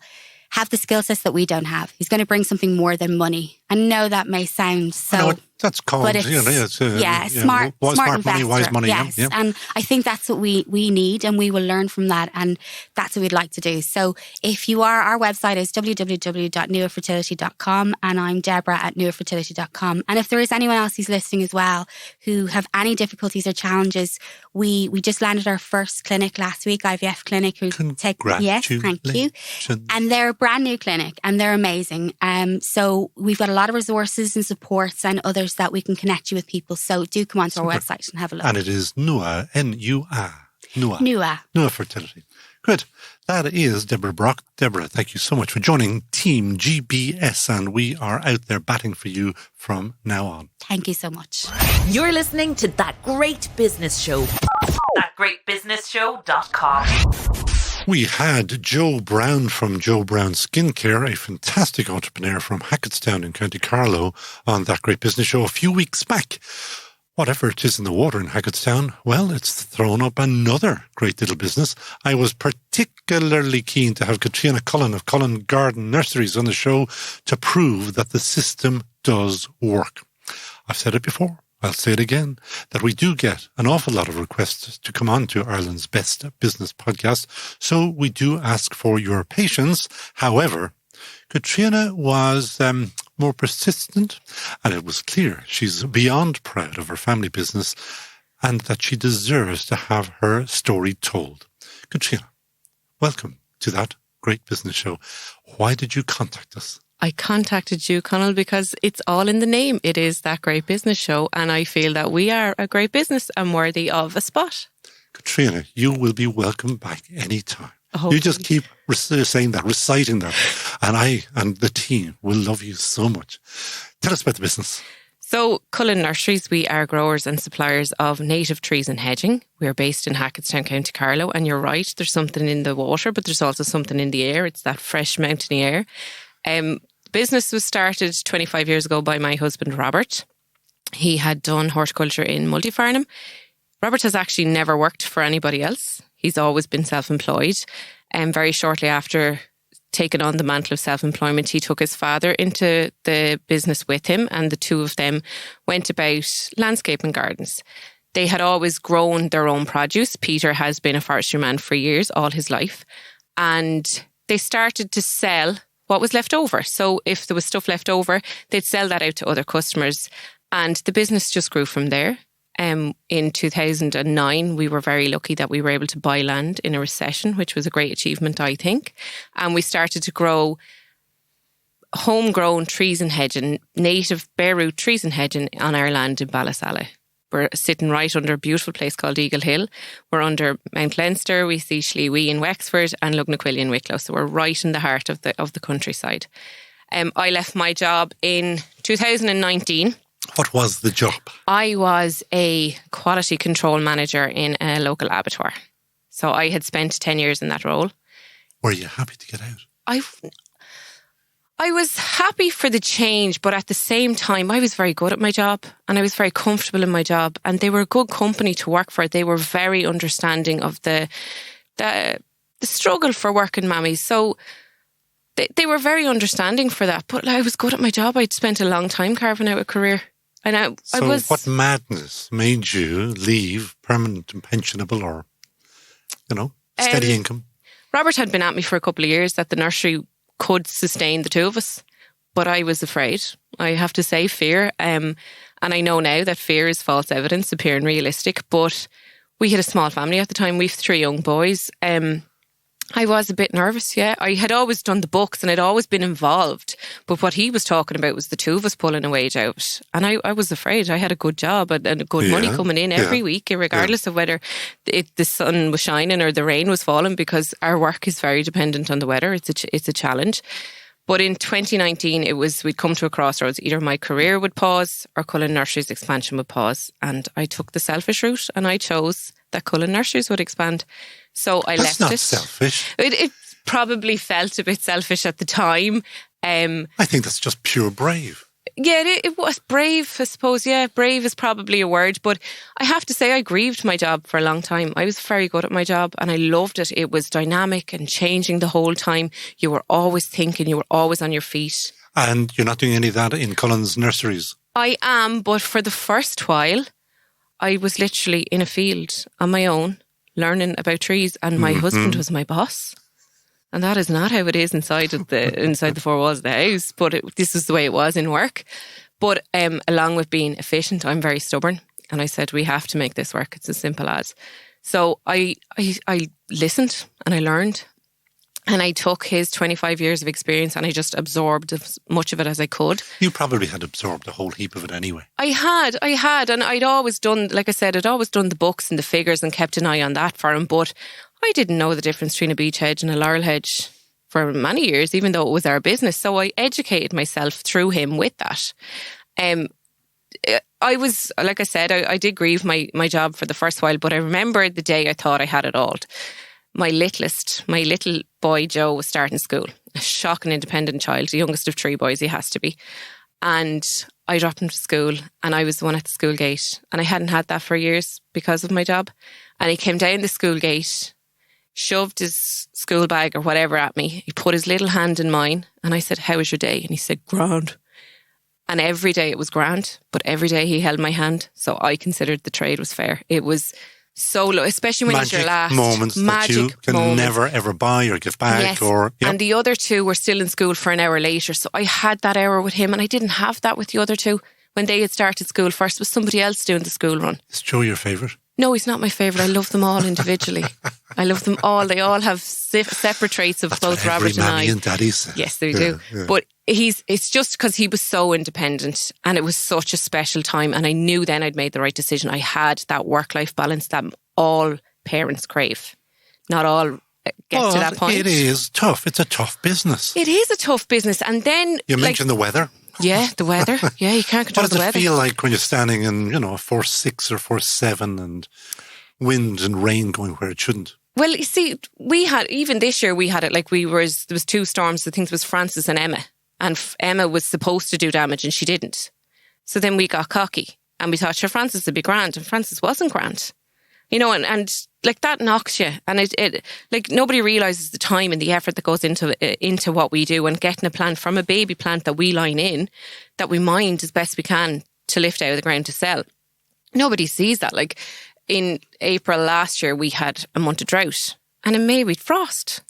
have the skill sets that we don't have. Who's going to bring something more than money. I know that may sound so... That's called, but it's, smart money, wise money. Yes, yeah. And I think that's what we need, and we will learn from that, and that's what we'd like to do. So if you are, our website is www.nuafertility.com, and I'm Deborah at nuafertility.com. And if there is anyone else who's listening as well who have any difficulties or challenges, we just landed our first clinic last week, IVF clinic. Yes, thank you. And they're a brand new clinic, and they're amazing. So we've got a lot of resources and supports and others that we can connect you with people. So do come onto our website and have a look. And it is Nua, N-U-A. Nua Fertility. Good. That is Deborah Brock. Deborah, thank you so much for joining Team GBS, and we are out there batting for you from now on. Thank you so much. You're listening to That Great Business Show. ThatGreatBusinessShow.com. We had Joe Brown from Joe Brown Skincare, a fantastic entrepreneur from Hackettstown in County Carlow, on That Great Business Show a few weeks back. Whatever it is in the water in Hackettstown, well, it's thrown up another great little business. I was particularly keen to have Katrina Cullen of Cullen Garden Nurseries on the show to prove that the system does work. I've said it before, I'll say it again, that we do get an awful lot of requests to come on to Ireland's Best Business Podcast, so we do ask for your patience. However, Katrina was more persistent, and it was clear she's beyond proud of her family business and that she deserves to have her story told. Katrina, welcome to That Great Business Show. Why did you contact us? I contacted you, Conall, because it's all in the name. It is That Great Business Show, and I feel that we are a great business and worthy of a spot. Katrina, you will be welcome back anytime. Hopefully. You just keep saying that, reciting that, and I and the team will love you so much. Tell us about the business. So, Cullen Nurseries, we are growers and suppliers of native trees and hedging. We are based in Hackettstown, County Carlow, and you're right, there's something in the water, but there's also something in the air. It's that fresh mountainy air. Business was started 25 years ago by my husband, Robert. He had done horticulture in Multifarnham. Robert has actually never worked for anybody else. He's always been self-employed. And very shortly after taking on the mantle of self-employment, he took his father into the business with him, and the two of them went about landscaping gardens. They had always grown their own produce. Peter has been a forestry man for years, all his life. And they started to sell what was left over. So if there was stuff left over, they'd sell that out to other customers. And the business just grew from there. In 2009, we were very lucky that we were able to buy land in a recession, which was a great achievement, I think. And we started to grow homegrown trees and hedging, native bare root trees and hedging on our land in Ballasalla. We're sitting right under a beautiful place called Eagle Hill. We're under Mount Leinster. We see Schliewee in Wexford and Lugnaquilly in Wicklow. So we're right in the heart of the countryside. I left my job in 2019. What was the job? I was a quality control manager in a local abattoir. So I had spent 10 years in that role. Were you happy to get out? I was happy for the change, but at the same time, I was very good at my job and I was very comfortable in my job, and they were a good company to work for. They were very understanding of the struggle for working mammies. So they were very understanding for that, but I was good at my job. I'd spent a long time carving out a career. And what madness made you leave permanent and pensionable or, steady income? Robert had been at me for a couple of years that the nursery could sustain the two of us, but I was afraid. I have to say fear. And I know now that fear is false evidence appearing realistic, but we had a small family at the time. We've 3 young boys. I was a bit nervous, yeah. I had always done the books and I'd always been involved. But what he was talking about was the two of us pulling a wage out. And I was afraid. I had a good job and good money coming in every week, regardless of whether the sun was shining or the rain was falling, because our work is very dependent on the weather. It's a challenge. But in 2019, we'd come to a crossroads. Either my career would pause or Cullen Nurseries' expansion would pause. And I took the selfish route and I chose that Cullen Nurseries would expand. So I left it. That's not selfish. It probably felt a bit selfish at the time. I think that's just pure brave. Yeah, it was brave, I suppose. Yeah, brave is probably a word. But I have to say I grieved my job for a long time. I was very good at my job and I loved it. It was dynamic and changing the whole time. You were always thinking, you were always on your feet. And you're not doing any of that in Cullen's Nurseries? I am, but for the first while, I was literally in a field on my own, learning about trees, and my husband was my boss. And that is not how it is inside the 4 walls of the house, but this is the way it was in work. But along with being efficient, I'm very stubborn, and I said, we have to make this work. It's as simple as. So I listened and I learned, and I took his 25 years of experience and I just absorbed as much of it as I could. You probably had absorbed a whole heap of it anyway. I had, and I'd always done, like I said, I'd always done the books and the figures and kept an eye on that for him, but I didn't know the difference between a beech hedge and a laurel hedge for many years, even though it was our business. So I educated myself through him with that. I was, like I said, I did grieve my job for the first while, but I remember the day I thought I had it all. my little boy Joe was starting school. A shocking independent child, the youngest of 3 boys, he has to be. And I dropped him to school and I was the one at the school gate. And I hadn't had that for years because of my job. And he came down the school gate, shoved his school bag or whatever at me. He put his little hand in mine and I said, "How was your day?" And he said, "Grand." And every day it was grand, but every day he held my hand. So I considered the trade was fair. It was so low, especially when it's your last. Moments that you can never ever buy or give back. Yes. Or yep. And the other 2 were still in school for an hour later. So I had that hour with him and I didn't have that with the other 2. When they had started school first, was somebody else doing the school run. Is Joe your favourite? No, he's not my favourite. I love them all individually. I love them all. They all have separate traits of both Robert and I. And daddy says. Yes, they do. Yeah. But it's just because he was so independent and it was such a special time. And I knew then I'd made the right decision. I had that work-life balance that all parents crave. Not all get to that point. It is tough. It's a tough business. It is a tough business. And then... You mentioned the weather. Yeah, the weather. Yeah, you can't control the weather. What does it feel like when you're standing in, a force 6 or force 7 and wind and rain going where it shouldn't? Well, you see, even this year we had it like there was 2 storms. I think it was Frances and Emma. And Emma was supposed to do damage and she didn't. So then we got cocky and we thought, sure, Frances would be grand. And Frances wasn't grand. And like that knocks you. And it like nobody realises the time and the effort that goes into what we do, and getting a plant from a baby plant that we line in, that we mind as best we can to lift out of the ground to sell. Nobody sees that. Like in April last year, we had a month of drought, and in May we'd frost.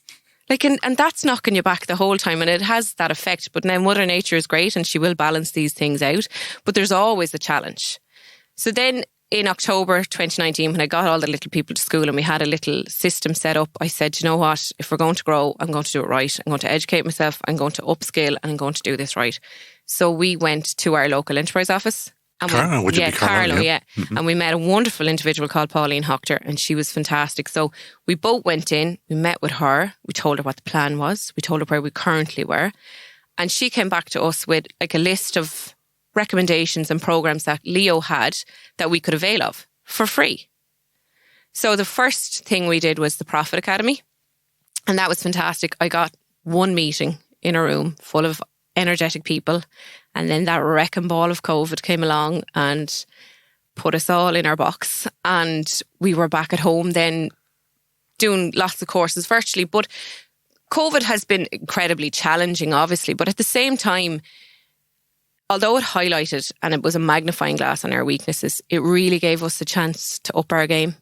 Like, and that's knocking you back the whole time, and it has that effect. But now Mother Nature is great and she will balance these things out. But there's always a challenge. So then in October 2019, when I got all the little people to school and we had a little system set up, I said, you know what, if we're going to grow, I'm going to do it right. I'm going to educate myself. I'm going to upskill and I'm going to do this right. So we went to our local enterprise office. And Carlo, yeah. Mm-hmm. And we met a wonderful individual called Pauline Hochter, and she was fantastic. So we both went in, we met with her, we told her what the plan was, we told her where we currently were. And she came back to us with like a list of recommendations and programs that Leo had that we could avail of for free. So the first thing we did was the Profit Academy, and that was fantastic. I got one meeting in a room full of energetic people, and then that wrecking ball of COVID came along and put us all in our box, and we were back at home then doing lots of courses virtually. But COVID has been incredibly challenging, obviously, but at the same time, although it highlighted and it was a magnifying glass on our weaknesses, it really gave us a chance to up our game.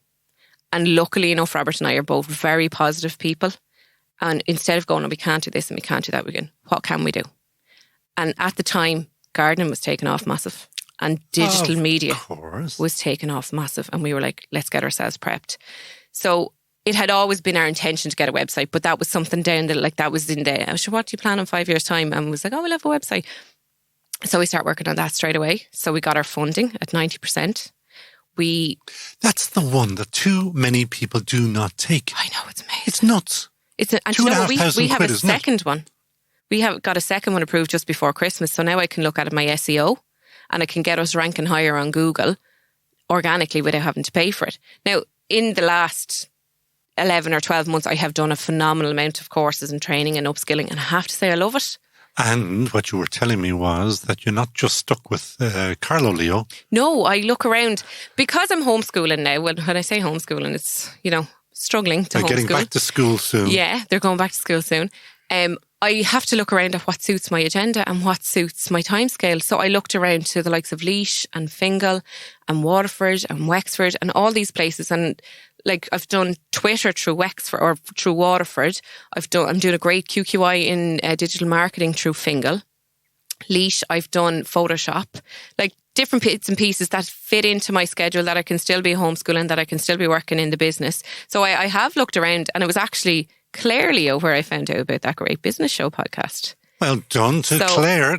And luckily enough, Robert and I are both very positive people. And instead of going, oh, we can't do this and we can't do that, we're going, what can we do? And at the time, gardening was taking off massive. And digital media was taking off massive. And we were like, let's get ourselves prepped. So it had always been our intention to get a website, but that was something down there, like that was in there. I was sure, what do you plan in 5 years' time? And was like, oh, we'll have a website. So we start working on that straight away. So we got our funding at 90%. That's the one that too many people do not take. I know, it's amazing. It's nuts. And you know what, we have a second one. We have got a second one approved just before Christmas. So now I can look at my SEO and I can get us ranking higher on Google organically without having to pay for it. Now, in the last 11 or 12 months, I have done a phenomenal amount of courses and training and upskilling, and I have to say I love it. And what you were telling me was that you're not just stuck with Carlo, Leo. No, I look around because I'm homeschooling now. When I say homeschooling, it's, struggling to homeschool. They're getting back to school soon. Yeah, they're going back to school soon. I have to look around at what suits my agenda and what suits my timescale. So I looked around to the likes of Laois and Fingal and Waterford and Wexford and all these places. And like I've done Twitter through Wexford or through Waterford. I'm doing a great QQI in digital marketing through Fingal. Laois, I've done Photoshop, like different bits and pieces that fit into my schedule, that I can still be homeschooling, that I can still be working in the business. So I have looked around, and it was actually Claire Leo where I found out about that great business show podcast. Well done to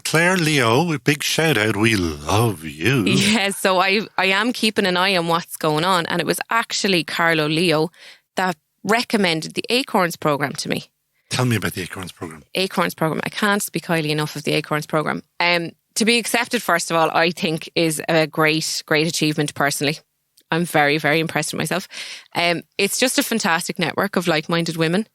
Claire Leo. A big shout out. We love you. Yeah, so I am keeping an eye on what's going on. And it was actually Carlo Leo that recommended the Acorns Program to me. Tell me about the Acorns Program. Acorns Program. I can't speak highly enough of the Acorns Program. To be accepted, first of all, I think is a great achievement personally. I'm very, very impressed with myself. It's just a fantastic network of like-minded women,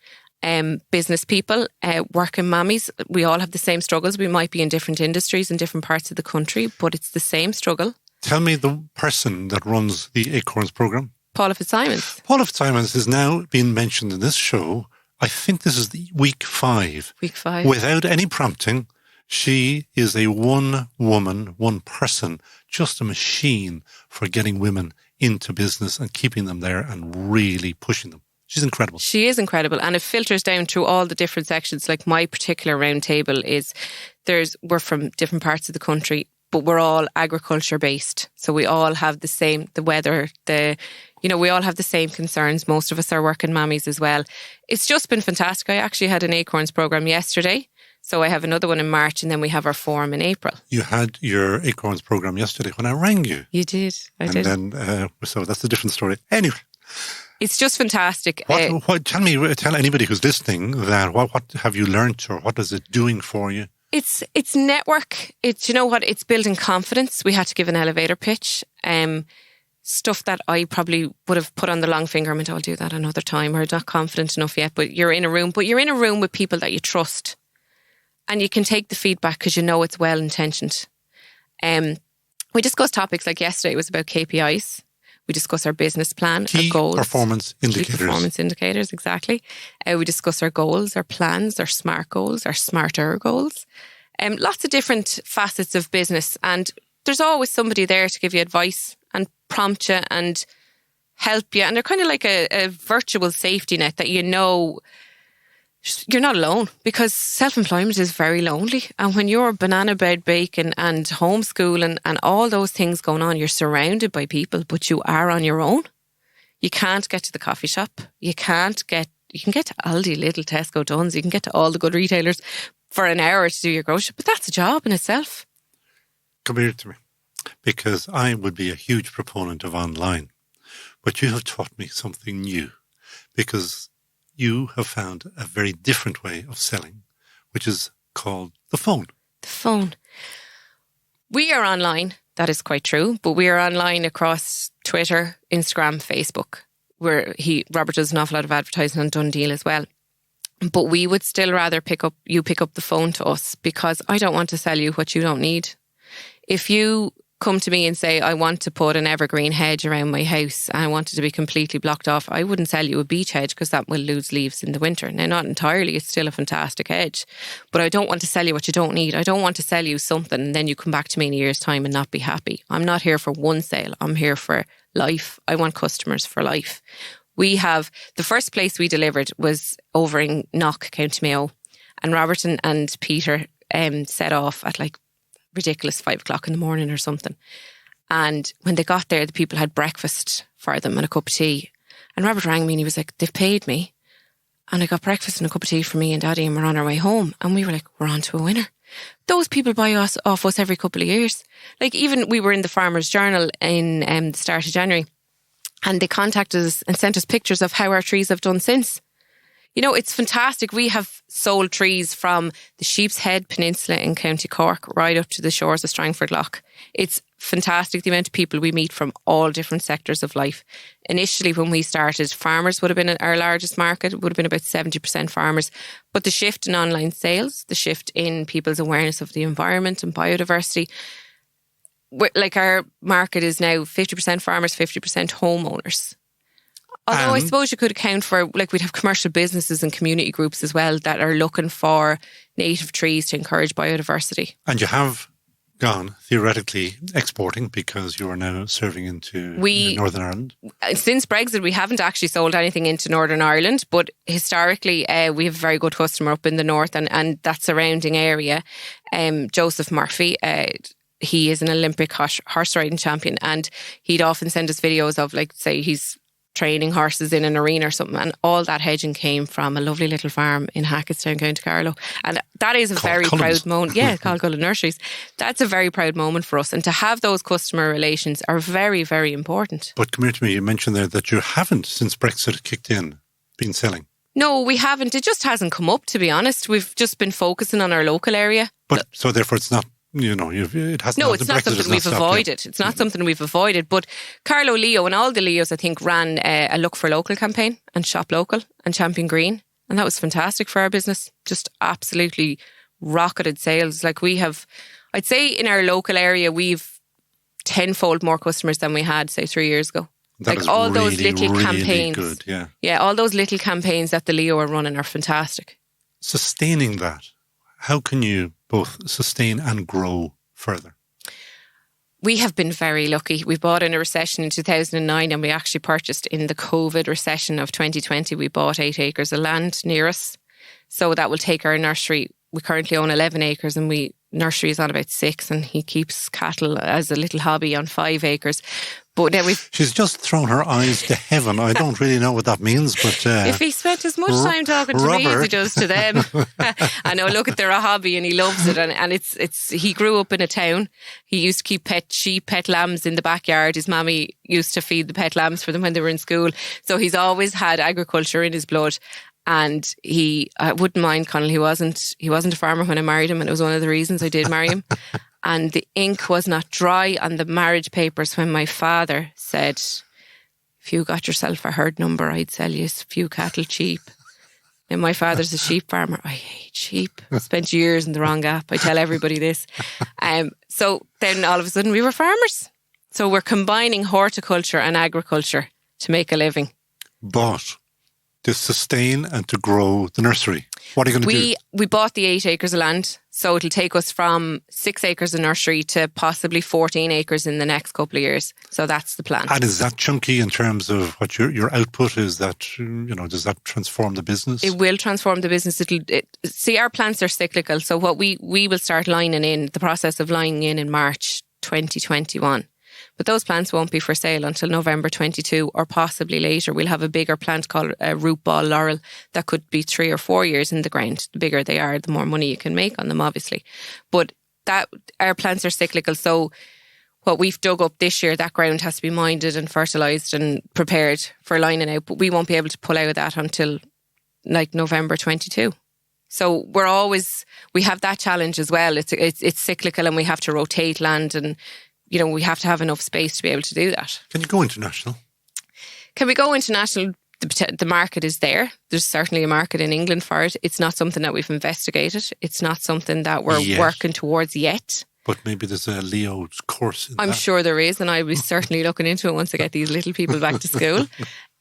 business people, working mammies. We all have the same struggles. We might be in different industries in different parts of the country, but it's the same struggle. Tell me the person that runs the Acorns Program. Paula Fitzsimons. Paula Fitzsimons has now been mentioned in this show. I think this is the week 5. Week 5. Without any prompting, she is a one woman, one person, just a machine for getting women into business and keeping them there and really pushing them. She's incredible. She is incredible. And it filters down through all the different sections. Like my particular round table is, we're from different parts of the country, but we're all agriculture based. So we all have the same, the weather, we all have the same concerns. Most of us are working mammies as well. It's just been fantastic. I actually had an Acorns program yesterday. So I have another one in March, and then we have our forum in April. You had your Acorns program yesterday when I rang you. You did. I did. And then, so that's a different story. Anyway. It's just fantastic. Tell anybody who's listening that what have you learnt, or what is it doing for you? It's network. It's, you know what, it's building confidence. We had to give an elevator pitch. Stuff that I probably would have put on the long finger. I mean, I'll do that another time, or not confident enough yet. But you're in a room with people that you trust. And you can take the feedback because you know it's well-intentioned. We discussed topics like yesterday. It was about KPIs. We discuss our business plan, our goals. Performance indicators. Key performance indicators, exactly. We discuss our goals, our plans, our SMART goals, our smarter goals. Lots of different facets of business. And there's always somebody there to give you advice and prompt you and help you. And they're kind of like a virtual safety net that you know you're not alone, because self-employment is very lonely. And when you're banana bread baking and homeschooling and all those things going on, you're surrounded by people, but you are on your own. You can't get to the coffee shop. You can get to Aldi, Lidl, Tesco, Duns. You can get to all the good retailers for an hour to do your grocery, but that's a job in itself. Come here to me, because I would be a huge proponent of online, but you have taught me something new, because you have found a very different way of selling, which is called the phone. The phone. We are online, that is quite true, but we are online across Twitter, Instagram, Facebook, where Robert does an awful lot of advertising on Dundee as well. But we would still rather pick up the phone to us, because I don't want to sell you what you don't need. If you come to me and say, I want to put an evergreen hedge around my house and I want it to be completely blocked off, I wouldn't sell you a beech hedge, because that will lose leaves in the winter. Now, not entirely, it's still a fantastic hedge, but I don't want to sell you what you don't need. I don't want to sell you something and then you come back to me in a year's time and not be happy. I'm not here for one sale. I'm here for life. I want customers for life. We have, the first place we delivered was over in Knock, County Mayo, and Robert and Peter set off at like ridiculous 5 o'clock in the morning or something. And when they got there, the people had breakfast for them and a cup of tea. And Robert rang me and he was like, they've paid me. And I got breakfast and a cup of tea for me and Daddy, and we're on our way home. And we were like, we're on to a winner. Those people buy off us every couple of years. Like, even we were in the Farmer's Journal in the start of January, and they contacted us and sent us pictures of how our trees have done since. You know, it's fantastic. We have sold trees from the Sheep's Head Peninsula in County Cork right up to the shores of Strangford Lough. It's fantastic, the amount of people we meet from all different sectors of life. Initially, when we started, farmers would have been our largest market. It would have been about 70% farmers. But the shift in online sales, the shift in people's awareness of the environment and biodiversity, like, our market is now 50% farmers, 50% homeowners. Although I suppose you could account for, like, we'd have commercial businesses and community groups as well that are looking for native trees to encourage biodiversity. And you have gone, theoretically, exporting, because you are now serving into Northern Ireland. Since Brexit, we haven't actually sold anything into Northern Ireland, but historically we have a very good customer up in the north and that surrounding area. Joseph Murphy, he is an Olympic horse riding champion, and he'd often send us videos of, like, say he's training horses in an arena or something, and all that hedging came from a lovely little farm in Hacketstown, County Carlow. And that is a very proud moment. Yeah, called Cullen Nurseries. That's a very proud moment for us, and to have those customer relations are very, very important. But come here to me, you mentioned there that you haven't, since Brexit kicked in, been selling. No, we haven't. It just hasn't come up, to be honest. We've just been focusing on our local area. But so therefore it's not it hasn't. No, it's not something we've avoided. It's not something we've avoided. But Carlo Leo and all the Leos, I think, ran a Look for Local campaign and Shop Local and Champion Green. And that was fantastic for our business. Just absolutely rocketed sales. Like we have, I'd say in our local area, we've 10-fold more customers than we had, say, 3 years ago. That like all really, those little really campaigns. Good, yeah. Yeah, all those little campaigns that the Leo are running are fantastic. Sustaining that, how can you both sustain and grow further? We have been very lucky. We bought in a recession in 2009 and we actually purchased in the COVID recession of 2020. We bought 8 acres of land near us. So that will take our nursery. We currently own 11 acres and nursery is on about 6, and he keeps cattle as a little hobby on 5 acres. But now she's just thrown her eyes to heaven. I don't really know what that means, but if he spent as much time talking to me as he does to them, I know. Look, they're a hobby, and he loves it. And it's he grew up in a town. He used to keep pet sheep, pet lambs in the backyard. His mammy used to feed the pet lambs for them when they were in school. So he's always had agriculture in his blood. And I wouldn't mind Conall. He wasn't a farmer when I married him, and it was one of the reasons I did marry him. And the ink was not dry on the marriage papers when my father said, if you got yourself a herd number, I'd sell you a few cattle cheap. And my father's a sheep farmer. I hate sheep. I spent years in the wrong gap. I tell everybody this. So then all of a sudden we were farmers. So we're combining horticulture and agriculture to make a living. But to sustain and to grow the nursery, what are you going to do? We bought the 8 acres of land, so it'll take us from 6 acres of nursery to possibly 14 acres in the next couple of years. So that's the plan. And is that chunky in terms of what your output is? That does that transform the business? It will transform the business. See, our plants are cyclical, so what we will start lining in, the process of lining in March 2021. But those plants won't be for sale until November 22 or possibly later. We'll have a bigger plant called a root ball laurel that could be 3 or 4 years in the ground. The bigger they are, the more money you can make on them, obviously. But our plants are cyclical. So what we've dug up this year, that ground has to be minded and fertilised and prepared for lining out. But we won't be able to pull out of that until like November 22. So we have that challenge as well. It's cyclical, and we have to rotate land, and we have to have enough space to be able to do that. Can you go international? Can we go international? The market is there. There's certainly a market in England for it. It's not something that we've investigated. It's not something that we're working towards yet. But maybe there's a Leo's course. I'm sure there is, and I'll be certainly looking into it once I get these little people back to school.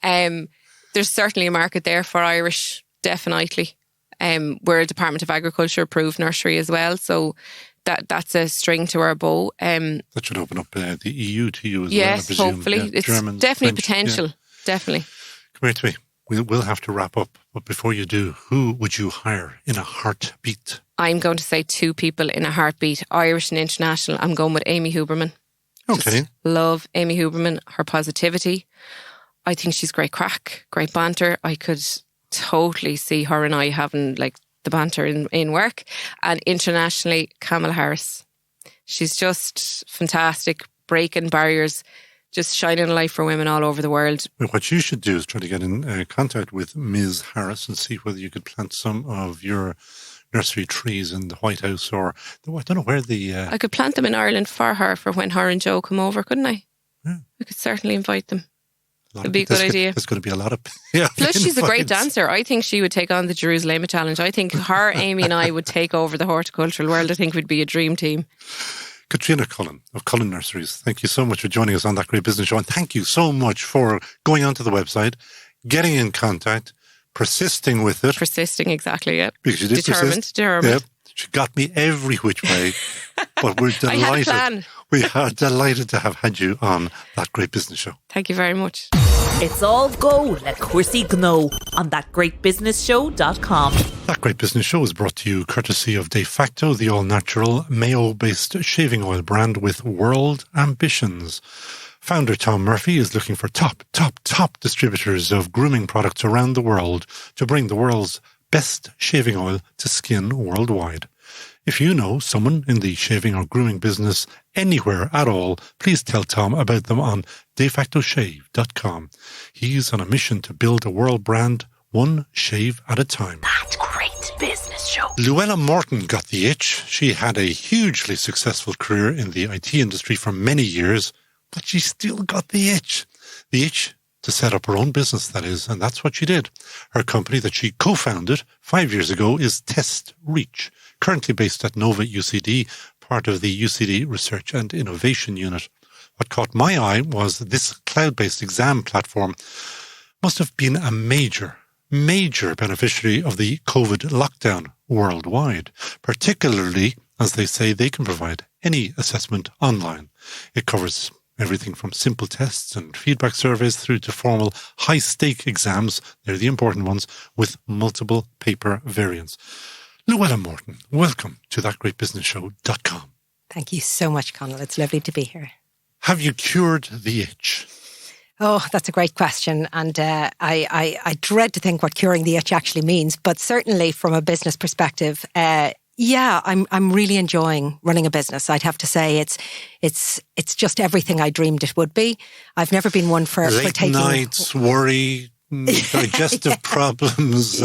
There's certainly a market there for Irish, definitely. We're a Department of Agriculture approved nursery as well, so that's a string to our bow. That should open up the EU to you as well, I yes, presume. hopefully. Yeah, it's Germans, definitely French, potential. Yeah. Definitely. Come here to me. We'll have to wrap up. But before you do, who would you hire in a heartbeat? I'm going to say 2 people in a heartbeat, Irish and international. I'm going with Amy Huberman. Okay. Just love Amy Huberman, her positivity. I think she's great crack, great banter. I could totally see her and I having like the banter in work. And internationally, Kamala Harris. She's just fantastic, breaking barriers, just shining a light for women all over the world. What you should do is try to get in contact with Ms. Harris and see whether you could plant some of your nursery trees in the White House, or I don't know where the... I could plant them in Ireland for her for when her and Joe come over, couldn't I? Yeah. We could certainly invite them. It'd be a good idea. There's going to be a lot of... Plus, she's a great dancer. I think she would take on the Jerusalem challenge. I think her, Amy and I would take over the horticultural world. I think we'd be a dream team. Katrina Cullen of Cullen Nurseries, thank you so much for joining us on That Great Business Show. And thank you so much for going onto the website, getting in contact, persisting with it. Persisting, exactly, yeah. Because you did persist. Determined. Yeah, she got me every which way. But we're delighted. I had a plan. We are delighted to have had you on That Great Business Show. Thank you very much. It's all go, le cuirsaí gno on thatgreatbusinessshow.com. That Great Business Show is brought to you courtesy of De Facto, the all-natural, Mayo-based shaving oil brand with world ambitions. Founder Tom Murphy is looking for top distributors of grooming products around the world to bring the world's best shaving oil to skin worldwide. If you know someone in the shaving or grooming business anywhere at all, please tell Tom about them on defactoshave.com. He's on a mission to build a world brand, one shave at a time. That Great Business Show. Luella Morton got the itch. She had a hugely successful career in the IT industry for many years, but she still got the itch. The itch to set up her own business, that is, and that's what she did. Her company that she co-founded 5 years ago is Test Reach, currently based at Nova UCD, part of the UCD Research and Innovation Unit. What caught my eye was this cloud-based exam platform must have been a major beneficiary of the COVID lockdown worldwide, particularly as they say they can provide any assessment online. It covers everything from simple tests and feedback surveys through to formal high-stake exams, they're the important ones, with multiple paper variants. Luella Morton, welcome to thatgreatbusinessshow.com. Thank you so much, Conall. It's lovely to be here. Have you cured the itch? Oh, that's a great question. And I dread to think what curing the itch actually means. But certainly from a business perspective, I'm really enjoying running a business. I'd have to say it's just everything I dreamed it would be. I've never been one for taking... Late nights, worry, digestive problems...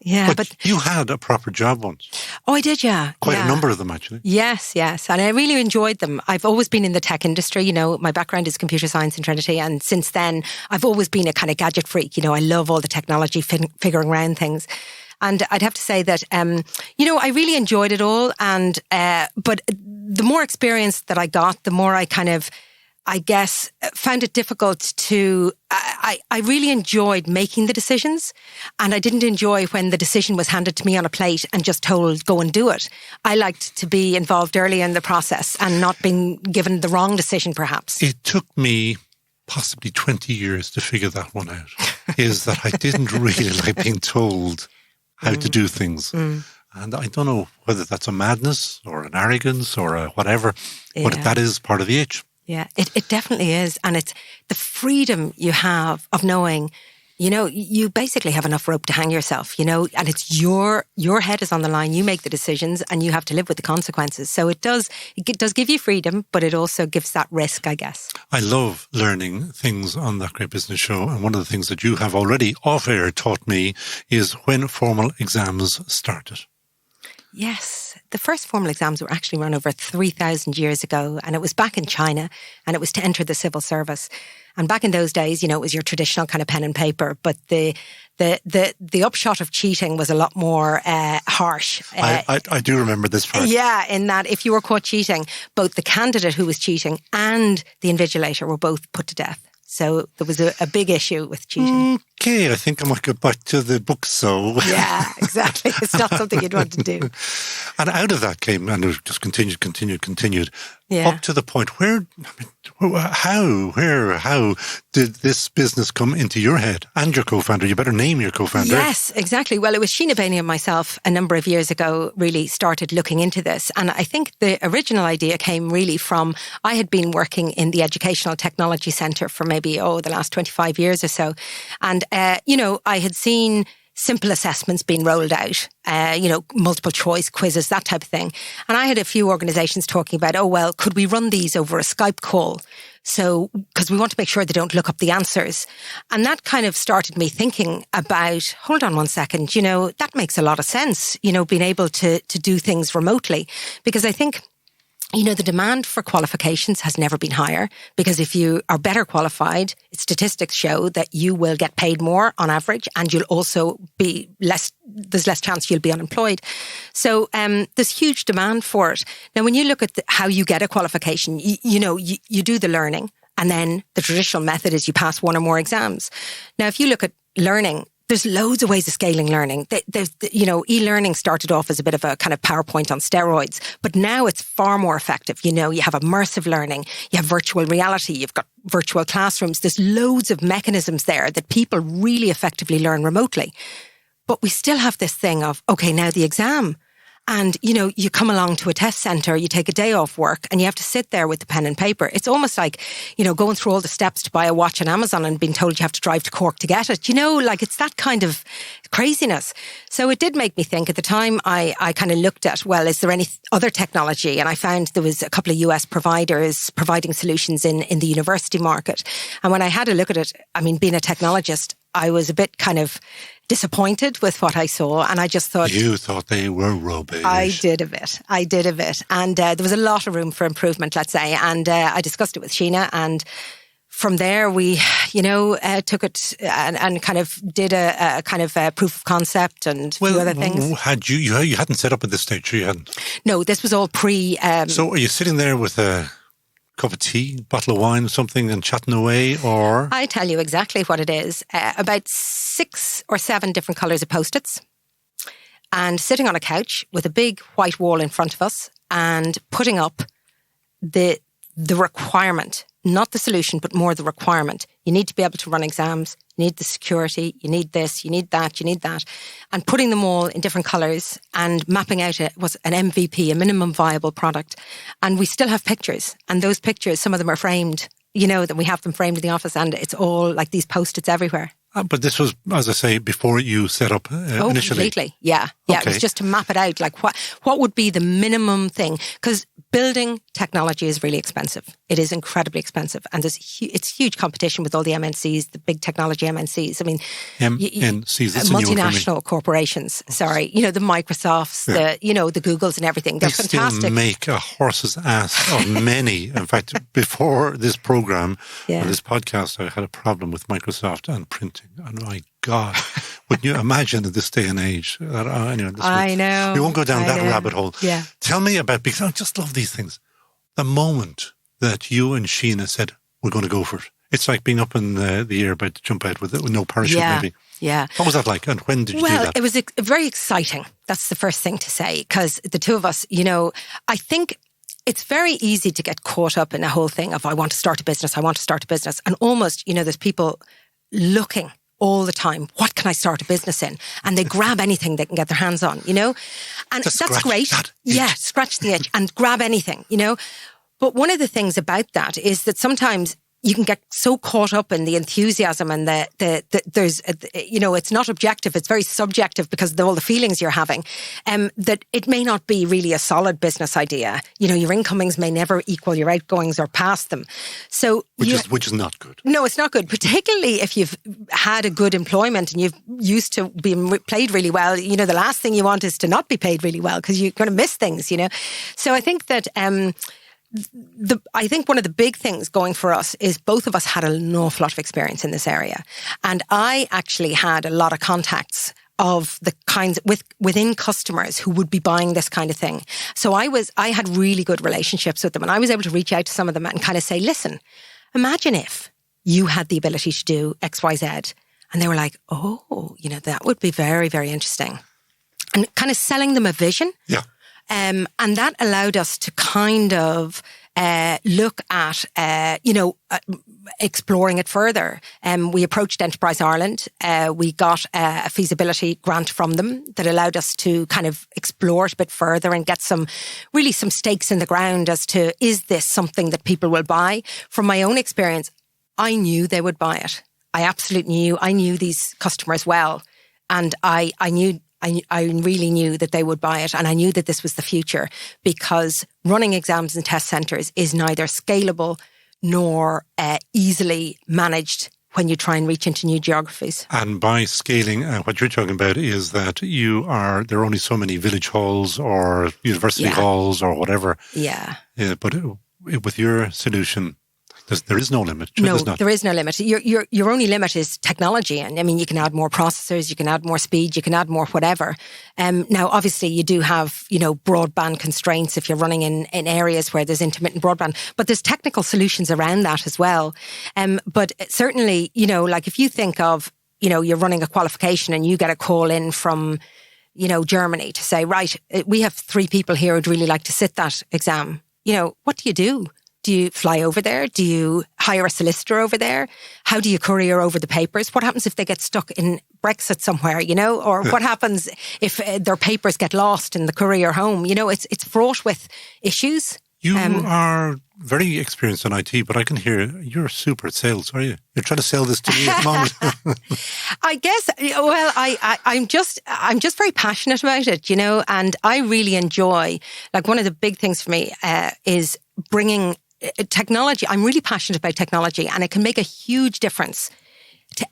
But you had a proper job once. Oh, I did, yeah. Quite a number of them, actually. Yes. And I really enjoyed them. I've always been in the tech industry. You know, my background is computer science in Trinity. And since then, I've always been a kind of gadget freak. You know, I love all the technology, figuring around things. And I'd have to say that, I really enjoyed it all. And but the more experience that I got, the more I kind of, I guess, found it difficult to... I really enjoyed making the decisions, and I didn't enjoy when the decision was handed to me on a plate and just told, go and do it. I liked to be involved early in the process and not being given the wrong decision, perhaps. It took me possibly 20 years to figure that one out, is that I didn't really like being told how to do things. And I don't know whether that's a madness or an arrogance or a whatever, but that is part of the itch. Yeah, it definitely is. And it's the freedom you have of knowing, you basically have enough rope to hang yourself, and it's your head is on the line. You make the decisions and you have to live with the consequences. So it does give you freedom, but it also gives that risk, I guess. I love learning things on That Great Business Show. And one of the things that you have already off air taught me is when formal exams started. Yes. The first formal exams were actually run over 3,000 years ago, and it was back in China, and it was to enter the civil service. And back in those days, it was your traditional kind of pen and paper, but the upshot of cheating was a lot more harsh. I do remember this part. Yeah, in that if you were caught cheating, both the candidate who was cheating and the invigilator were both put to death. So there was a big issue with cheating. Okay, I think I might go back to the book, so... Yeah, exactly. It's not something you'd want to do. And out of that came, and it just continued, up to the point how did this business come into your head and your co-founder? You better name your co-founder. Yes, exactly. Well, it was Sheena Bainey and myself a number of years ago really started looking into this. And I think the original idea came really from, I had been working in the Educational Technology Centre for maybe, the last 25 years or so. And, I had seen simple assessments being rolled out, multiple choice quizzes, that type of thing. And I had a few organisations talking about, could we run these over a Skype call? So, because we want to make sure they don't look up the answers. And that kind of started me thinking about, hold on one second, that makes a lot of sense, being able to do things remotely. Because I think, the demand for qualifications has never been higher, because if you are better qualified, statistics show that you will get paid more on average, and you'll also be there's less chance you'll be unemployed. So there's huge demand for it. Now, when you look at how you get a qualification, you do the learning, and then the traditional method is you pass one or more exams. Now, if you look at learning, there's loads of ways of scaling learning. E-learning started off as a bit of a kind of PowerPoint on steroids, but now it's far more effective. You have immersive learning, you have virtual reality, you've got virtual classrooms. There's loads of mechanisms there that people really effectively learn remotely. But we still have this thing of, okay, now the exam. And, you come along to a test centre, you take a day off work and you have to sit there with the pen and paper. It's almost like, going through all the steps to buy a watch on Amazon and being told you have to drive to Cork to get it. It's that kind of craziness. So it did make me think. At the time, I kind of looked at, is there any other technology? And I found there was a couple of US providers providing solutions in the university market. And when I had a look at it, being a technologist, I was a bit kind of disappointed with what I saw. And I just thought... You thought they were rubbish. I did a bit. And there was a lot of room for improvement, let's say. And I discussed it with Sheena, and from there, we, took it and kind of did a kind of a proof of concept and a few other things. You hadn't set up at this stage, you hadn't? No, this was all pre... So are you sitting there with a cup of tea, bottle of wine or something and chatting away, or...? I tell you exactly what it is. About 6 or 7 different colours of Post-its, and sitting on a couch with a big white wall in front of us and putting up the requirement, not the solution, but more the requirement. You need to be able to run exams. You need the security. You need this. You need that. You need that. And putting them all in different colours and mapping out it was an MVP, a minimum viable product. And we still have pictures. And those pictures, some of them are framed, that we have them framed in the office, and it's all like these Post-its everywhere. But this was, as I say, before you set up initially. Completely. Yeah. Okay. It was just to map it out. Like what would be the minimum thing? Because building technology is really expensive. It is incredibly expensive. And it's huge competition with all the MNCs, the big technology MNCs. I mean, MNCs, that's multinational corporations. Sorry. The Microsofts, the Googles and everything. They're fantastic. Still make a horse's ass of many. In fact, before this program, or this podcast, I had a problem with Microsoft and printing. And my God, would you imagine at this day and age? I know. We won't go down that rabbit hole. Yeah. Tell me about, because I just love these things. The moment that you and Sheena said, we're going to go for it. It's like being up in the air about to jump out with no parachute, maybe. Yeah. What was that like? And when did you do that? Well, it was very exciting. That's the first thing to say. Because the two of us, I think it's very easy to get caught up in the whole thing of, I want to start a business. And almost, there's people looking all the time, what can I start a business in? And they grab anything they can get their hands on, And Just that's great. Scratch the itch and grab anything, But one of the things about that is that sometimes you can get so caught up in the enthusiasm and there's, it's not objective, it's very subjective because of all the feelings you're having, that it may not be really a solid business idea. Your incomings may never equal your outgoings or pass them. So which is not good. No, it's not good, particularly if you've had a good employment and you've used to being paid really well. The last thing you want is to not be paid really well because you're going to miss things, So I think that... I think one of the big things going for us is both of us had an awful lot of experience in this area. And I actually had a lot of contacts of the kinds within customers who would be buying this kind of thing. So I had really good relationships with them, and I was able to reach out to some of them and kind of say, listen, imagine if you had the ability to do X, Y, Z. And they were like, oh, that would be very, very interesting. And kind of selling them a vision. Yeah. And that allowed us to kind of look at, exploring it further. We approached Enterprise Ireland. We got a feasibility grant from them that allowed us to kind of explore it a bit further and get some stakes in the ground as to, is this something that people will buy? From my own experience, I knew they would buy it. I absolutely knew. I knew these customers well. And I really knew that they would buy it, and I knew that this was the future, because running exams and test centres is neither scalable nor easily managed when you try and reach into new geographies. And by scaling, what you're talking about is that there are only so many village halls or university halls or whatever. Yeah. But with your solution, there is no limit. No, there is no limit. Your only limit is technology. And I mean, you can add more processors, you can add more speed, you can add more whatever. Now, obviously, you do have, broadband constraints if you're running in areas where there's intermittent broadband. But there's technical solutions around that as well. But certainly, like if you think of, you're running a qualification and you get a call in from, Germany to say, right, we have 3 people here who'd really like to sit that exam. What do you do? Do you fly over there? Do you hire a solicitor over there? How do you courier over the papers? What happens if they get stuck in Brexit somewhere, Or what happens if their papers get lost in the courier home? It's fraught with issues. You are very experienced in IT, but I can hear you're super at sales, are you? You're trying to sell this to me at the moment. I guess, well, I'm just very passionate about it, and I really enjoy, like one of the big things for me is bringing technology. I'm really passionate about technology, and it can make a huge difference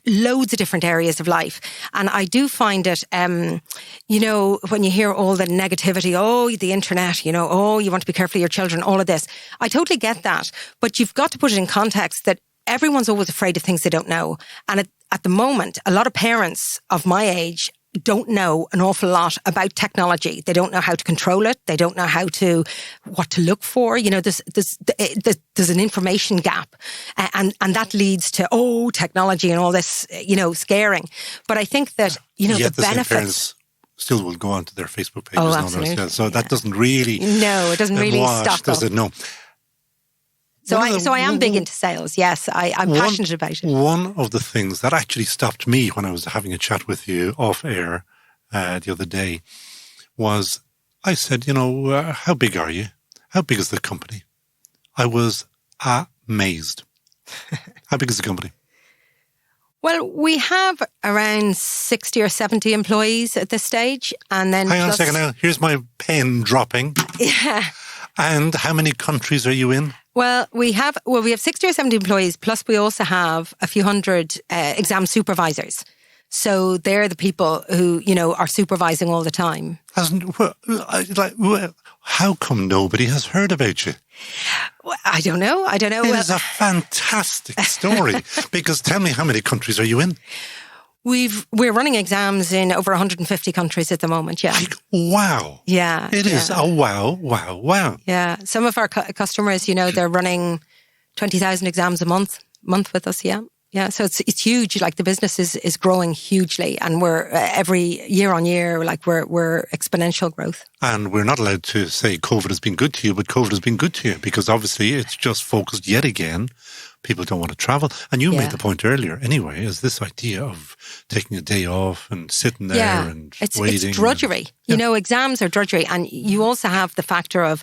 loads of different areas of life. And I do find it, you know, when you hear all the negativity, oh, the internet, you know, oh, you want to be careful of your children, all of this. I totally get that. But you've got to put it in context that everyone's always afraid of things they don't know. And at the moment, a lot of parents of my age don't know an awful lot about technology. They don't know how to control it. They don't know what to look for. You know, there's an information gap, and that leads to technology and all this, you know, scaring. But I think that, you know, the benefits still will go onto their Facebook pages. Oh, absolutely. So that doesn't really it doesn't really stop, does it? No. So I am big into sales. Yes, I'm passionate about it. One of the things that actually stopped me when I was having a chat with you off air the other day was I said, you know, how big are you? How big is the company? I was amazed. How big is the company? Well, we have around 60 or 70 employees at this stage. And then hang on a second now. Here's my pen dropping. Yeah. And how many countries are you in? Well, we have 60 or 70 employees, plus we also have a few hundred exam supervisors. So they're the people who, you know, are supervising all the time. How come nobody has heard about you? Well, I don't know. It is a fantastic story. Because tell me, how many countries are you in? We're running exams in over 150 countries at the moment, yeah. Wow. Yeah. It is a wow. Yeah. Some of our customers, you know, they're running 20,000 exams a month with us, yeah. Yeah, so it's huge. Like the business is growing hugely, and we're every year on year, like we're exponential growth. And we're not allowed to say COVID has been good to you, but COVID has been good to you because obviously it's just focused yet again. People don't want to travel. And you made the point earlier anyway, is this idea of taking a day off and sitting there and waiting. It's drudgery. You know, exams are drudgery. And you also have the factor of,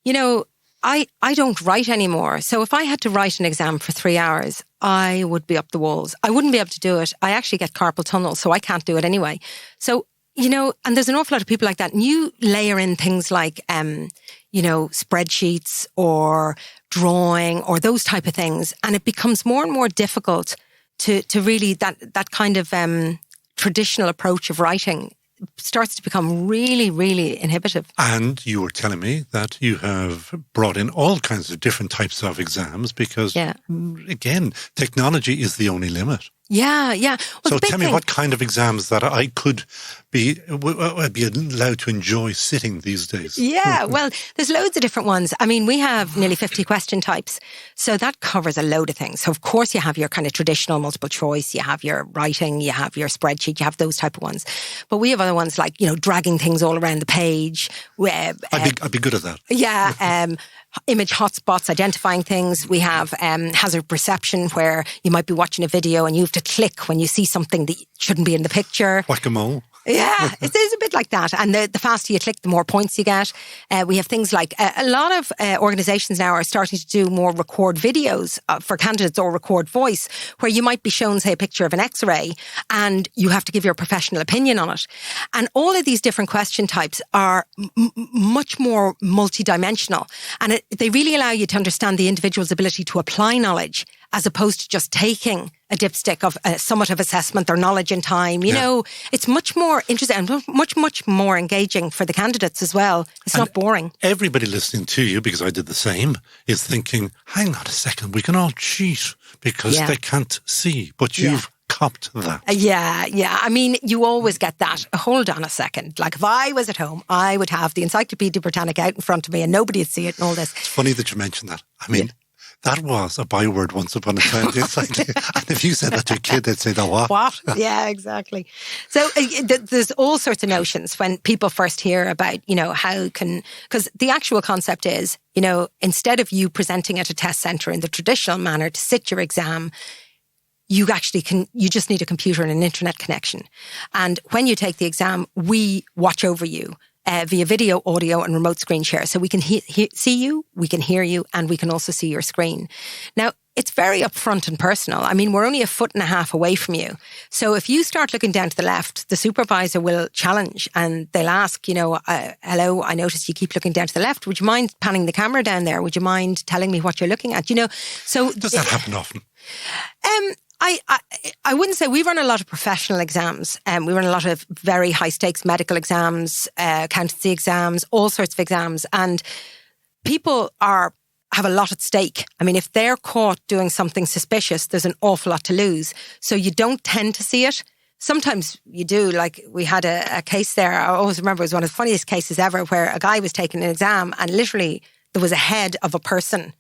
you know, I don't write anymore. So if I had to write an exam for 3 hours, I would be up the walls. I wouldn't be able to do it. I actually get carpal tunnel, so I can't do it anyway. So, you know, and there's an awful lot of people like that. And you layer in things like, you know, spreadsheets or drawing or those type of things. And it becomes more and more difficult to really, that kind of traditional approach of writing starts to become really, really inhibitive. And you were telling me that you have brought in all kinds of different types of exams because, again, technology is the only limit. Yeah. Well, so tell me what kind of exams that I could be allowed to enjoy sitting these days. Yeah, well, there's loads of different ones. I mean, we have nearly 50 question types. So that covers a load of things. So of course you have your kind of traditional multiple choice, you have your writing, you have your spreadsheet, you have those type of ones. But we have other ones like, you know, dragging things all around the page. I'd be good at that. Yeah, image hotspots, identifying things. We have hazard perception, where you might be watching a video and you have to click when you see something that shouldn't be in the picture. Whack-a-mole. Yeah, it is a bit like that. And the faster you click, the more points you get. We have things like a lot of organisations now are starting to do more record videos for candidates or record voice, where you might be shown, say, a picture of an X-ray and you have to give your professional opinion on it. And all of these different question types are much more multidimensional. And they really allow you to understand the individual's ability to apply knowledge, as opposed to just taking a dipstick of a summative assessment or knowledge in time. You know, it's much more interesting and much more engaging for the candidates as well. It's not boring. Everybody listening to you, because I did the same, is thinking, hang on a second, we can all cheat because they can't see. But you've copped that. Yeah. I mean, you always get that. Hold on a second. Like if I was at home, I would have the Encyclopedia Britannica out in front of me and nobody would see it and all this. It's funny that you mentioned that. I mean, that was a byword once upon a time. And if you said that to a kid, they'd say, "The what?" What? Yeah, exactly. So there's all sorts of notions when people first hear about, you know, because the actual concept is, you know, instead of you presenting at a test centre in the traditional manner to sit your exam, you just need a computer and an internet connection. And when you take the exam, we watch over you via video, audio and remote screen share. So we can see you, we can hear you, and we can also see your screen. Now, it's very upfront and personal. I mean, we're only 1.5 feet away from you. So if you start looking down to the left, the supervisor will challenge and they'll ask, you know, hello, I noticed you keep looking down to the left. Would you mind panning the camera down there? Would you mind telling me what you're looking at? You know, so... Does that happen often? I wouldn't say we run a lot of professional exams. We run a lot of very high stakes medical exams, accountancy exams, all sorts of exams. And people have a lot at stake. I mean, if they're caught doing something suspicious, there's an awful lot to lose. So you don't tend to see it. Sometimes you do. Like we had a case there. I always remember it was one of the funniest cases ever where a guy was taking an exam and literally there was a head of a person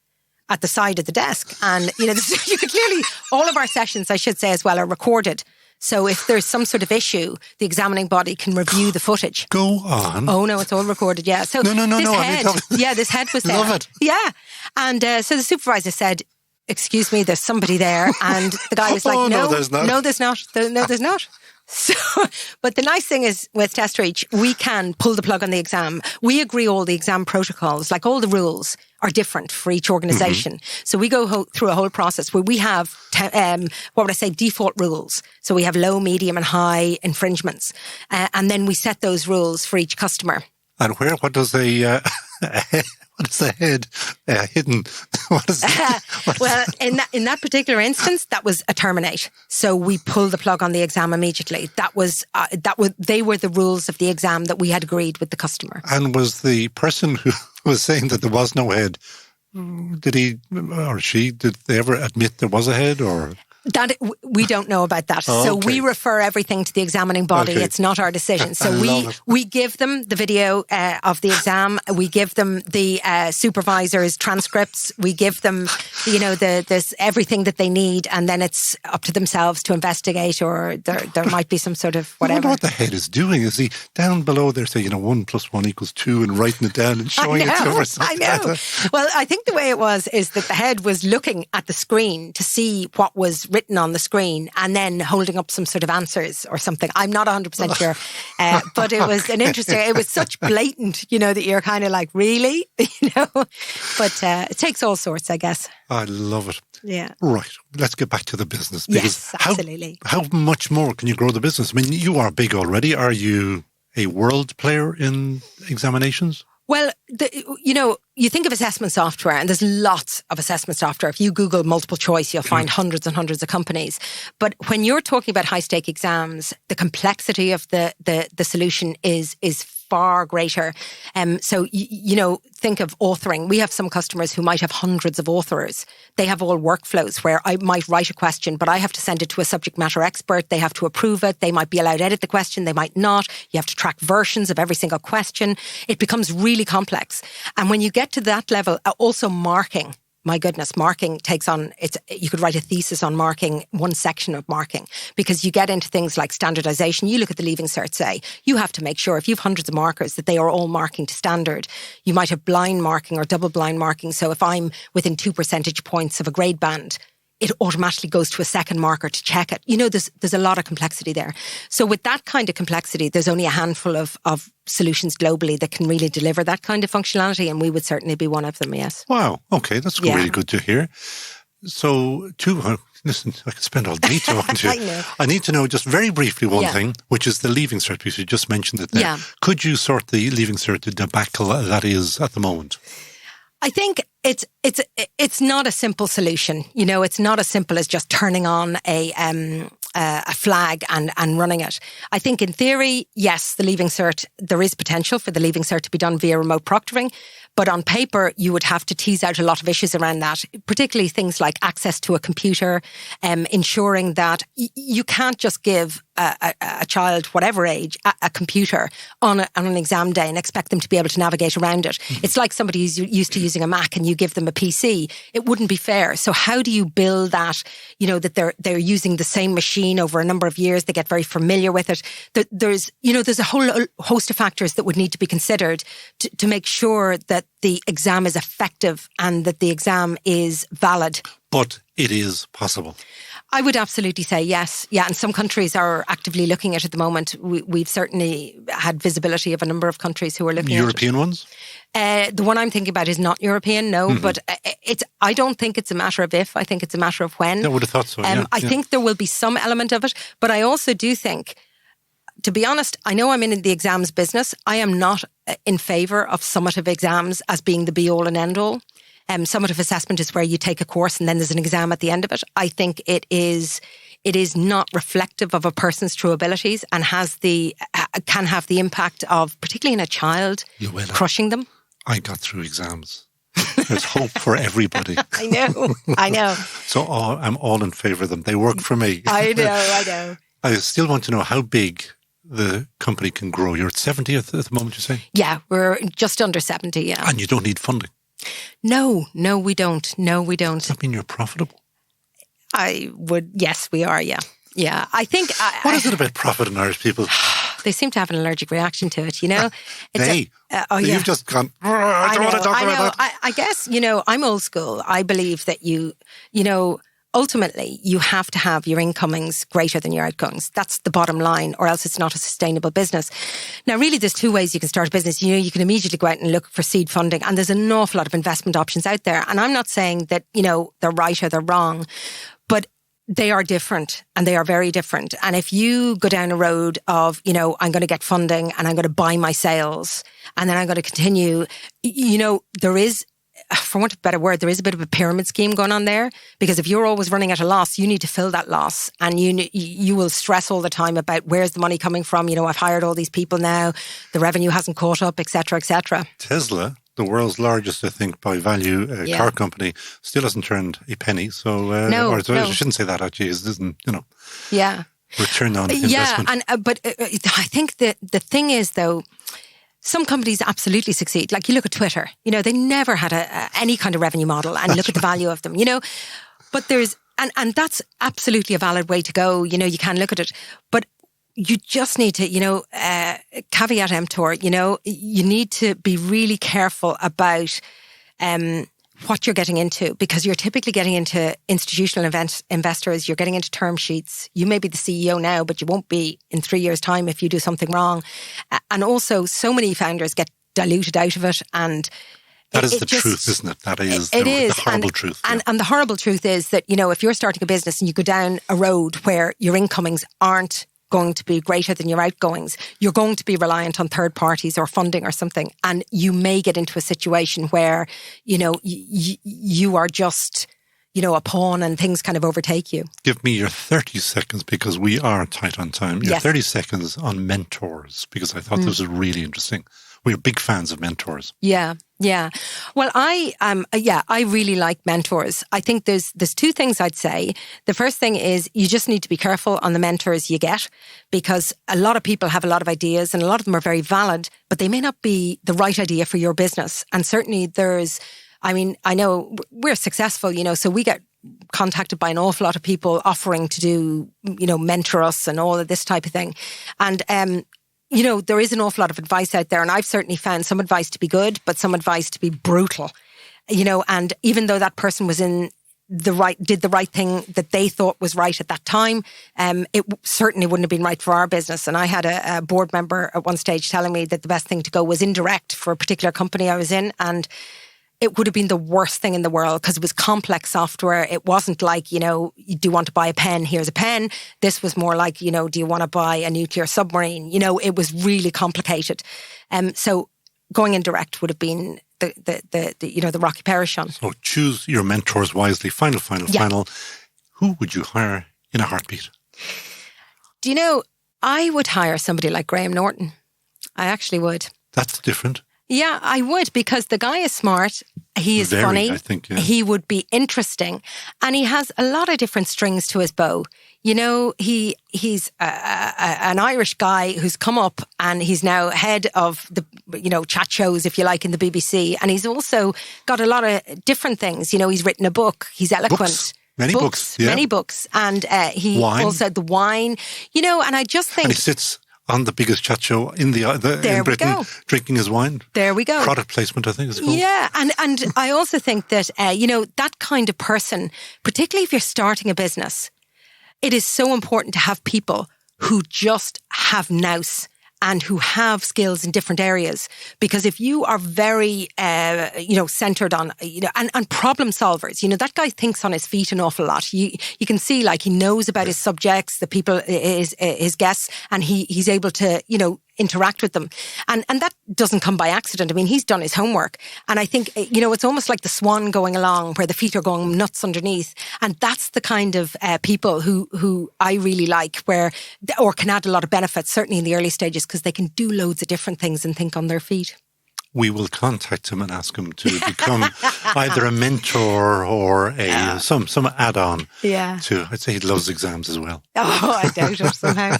at the side of the desk. And, you could clearly, all of our sessions, I should say as well, are recorded. So if there's some sort of issue, the examining body can review the footage. Go on. Oh, no, it's all recorded, yeah. So No. this head was there. Love it. Yeah. And so the supervisor said, excuse me, there's somebody there. And the guy was like, no, there's not. No, there's not. No, there's not. So, but the nice thing is with Test Reach, we can pull the plug on the exam. We agree all the exam protocols, like all the rules are different for each organisation. Mm-hmm. So we go through a whole process where we have, default rules. So we have low, medium and high infringements. And then we set those rules for each customer. And what does what is the head hidden? Well, in that particular instance, that was a terminate. So we pulled the plug on the exam immediately. They were the rules of the exam that we had agreed with the customer. And was the person who was saying that there was no head, did he or she, did they ever admit there was a head or? That we don't know about that. Oh, so okay. we refer everything to the examining body. Okay. It's not our decision. So we give them the video of the exam. We give them the supervisor's transcripts. We give them, this everything that they need, and then it's up to themselves to investigate. Or there might be some sort of whatever. I wonder what the head is doing. Is he down below there saying 1 + 1 = 2 and writing it down and showing it to us? I know. Well, I think the way it was is that the head was looking at the screen to see what was written on the screen and then holding up some sort of answers or something. I'm not 100% sure. But it was it was such blatant, that you're kind of like, really? But it takes all sorts, I guess. I love it. Yeah. Right. Let's get back to the business. Yes, absolutely. How much more can you grow the business? I mean, you are big already. Are you a world player in examinations? Well, you think of assessment software, and there's lots of assessment software. If you Google multiple choice, you'll find hundreds and hundreds of companies. But when you're talking about high stake exams, the complexity of the solution is far greater. So, think of authoring. We have some customers who might have hundreds of authors. They have all workflows where I might write a question, but I have to send it to a subject matter expert. They have to approve it. They might be allowed to edit the question. They might not. You have to track versions of every single question. It becomes really complex. And when you get to that level, also marking. My goodness, marking takes on, you could write a thesis on marking, one section of marking, because you get into things like standardization. You look at the Leaving Cert, say, you have to make sure if you have hundreds of markers that they are all marking to standard. You might have blind marking or double blind marking. So if I'm within 2 percentage points of a grade band, it automatically goes to a second marker to check it. There's a lot of complexity there. So with that kind of complexity, there's only a handful of solutions globally that can really deliver that kind of functionality, and we would certainly be one of them, yes. Wow. Okay, that's really good to hear. So, listen, I could spend all day talking to you. I know. I need to know just very briefly one thing, which is the Leaving Cert, because you just mentioned it there. Yeah. Could you sort the Leaving Cert debacle that is at the moment? I think it's not a simple solution. It's not as simple as just turning on a flag and running it. I think in theory, yes, the Leaving Cert, there is potential for the Leaving Cert to be done via remote proctoring. But on paper, you would have to tease out a lot of issues around that, particularly things like access to a computer, ensuring that you can't just give a child, whatever age, a computer on an exam day and expect them to be able to navigate around it. It's like somebody who's used to using a Mac and you give them a PC. It wouldn't be fair. So how do you build that, that they're using the same machine over a number of years, they get very familiar with it. There's a whole host of factors that would need to be considered to make sure that the exam is effective and that the exam is valid. But it is possible. I would absolutely say yes. Yeah, and some countries are actively looking at it at the moment. We've certainly had visibility of a number of countries who are looking European at it. ones? The one I'm thinking about is not European, no. But I don't think it's a matter of if. I think it's a matter of when. I would have thought so, I think there will be some element of it. But I also do think, to be honest, I know I'm in the exams business. I am not in favour of summative exams as being the be-all and end-all. Summative assessment is where you take a course and then there's an exam at the end of it. I think it is not reflective of a person's true abilities and can have the impact of, particularly in a child, Llewellyn, crushing them. I got through exams. There's hope for everybody. I know. So I'm all in favour of them. They work for me. I know. I still want to know how big the company can grow. You're at 70 at the moment, you say? Yeah, we're just under 70, yeah. And you don't need funding? No, we don't. Does that mean you're profitable? Yes, we are, yeah. Yeah, I think... What is it about profit in Irish people? They seem to have an allergic reaction to it, you know? You've just gone, I don't want to talk about that. I guess, I'm old school. I believe that ultimately you have to have your incomings greater than your outgoings. That's the bottom line, or else it's not a sustainable business. Now, really, there's two ways you can start a business. You can immediately go out and look for seed funding, and there's an awful lot of investment options out there. And I'm not saying that, they're right or they're wrong, but they are different, and they are very different. And if you go down a road of, I'm going to get funding and I'm going to buy my sales and then I'm going to continue, there is, for want of a better word, there is a bit of a pyramid scheme going on there, because if you're always running at a loss, you need to fill that loss, and you will stress all the time about where's the money coming from. I've hired all these people now, the revenue hasn't caught up, etc., etc. Tesla, the world's largest, I think, by value car company, still hasn't turned a penny. So, I shouldn't say that, actually. It isn't, Yeah. return on investment. Yeah, but I think that the thing is, though, some companies absolutely succeed. Like, you look at Twitter, they never had any kind of revenue model, and look at the value of them, But there's, and that's absolutely a valid way to go. You can look at it, but you just need to, caveat emptor, you need to be really careful about what you're getting into, because you're typically getting into institutional investors, you're getting into term sheets. You may be the CEO now, but you won't be in 3 years' time if you do something wrong. And also, so many founders get diluted out of it, and that is the truth, isn't it? That is the horrible truth. And the horrible truth is that, if you're starting a business and you go down a road where your incomings aren't going to be greater than your outgoings, you're going to be reliant on third parties or funding or something. And you may get into a situation where, you are just, a pawn and things kind of overtake you. Give me your 30 seconds, because we are tight on time. Your Yes. 30 seconds on mentors, because I thought this was really interesting. We're big fans of mentors. Yeah. Well, I really like mentors. I think there's two things I'd say. The first thing is, you just need to be careful on the mentors you get, because a lot of people have a lot of ideas, and a lot of them are very valid, but they may not be the right idea for your business. And certainly I know we're successful, so we get contacted by an awful lot of people offering to do, mentor us and all of this type of thing. And, there is an awful lot of advice out there, and I've certainly found some advice to be good, but some advice to be brutal, and even though that person was did the right thing that they thought was right at that time, it certainly wouldn't have been right for our business. And I had a board member at one stage telling me that the best thing to go was indirect for a particular company I was in, and it would have been the worst thing in the world, because it was complex software. It wasn't like, you do you want to buy a pen? Here's a pen. This was more like, do you want to buy a nuclear submarine? It was really complicated. So going indirect would have been the rocky parachon. So choose your mentors wisely. Final. Who would you hire in a heartbeat? I would hire somebody like Graham Norton. I actually would. That's different. Yeah, I would, because the guy is smart. He is funny. I think, yeah. He would be interesting, and he has a lot of different strings to his bow. He's an Irish guy who's come up, and he's now head of the chat shows, if you like, in the BBC, and he's also got a lot of different things. He's written a book. He's eloquent. Many books, yeah. Many books, and he wine. Also the wine. And I just think, and he sits on the biggest chat show in Britain, drinking his wine. There we go. Product placement, I think it's called. Yeah, and I also think that, that kind of person, particularly if you're starting a business, it is so important to have people who just have nous and who have skills in different areas. Because if you are very, centered on, and problem solvers, that guy thinks on his feet an awful lot. You can see, like, he knows about his subjects, the people, his guests, and he's able to, interact with them. And that doesn't come by accident. I mean, he's done his homework. And I think, it's almost like the swan going along where the feet are going nuts underneath. And that's the kind of people who I really like, or can add a lot of benefits, certainly in the early stages, because they can do loads of different things and think on their feet. We will contact him and ask him to become either a mentor or some add-on. Yeah. I'd say he loves exams as well. Oh, I doubt it somehow.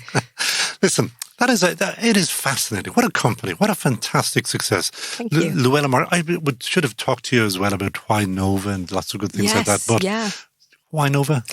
Listen, it is fascinating. What a company. What a fantastic success. Thank you. Llewellyn, I should have talked to you as well about why Nova and lots of good things like that. But why Nova?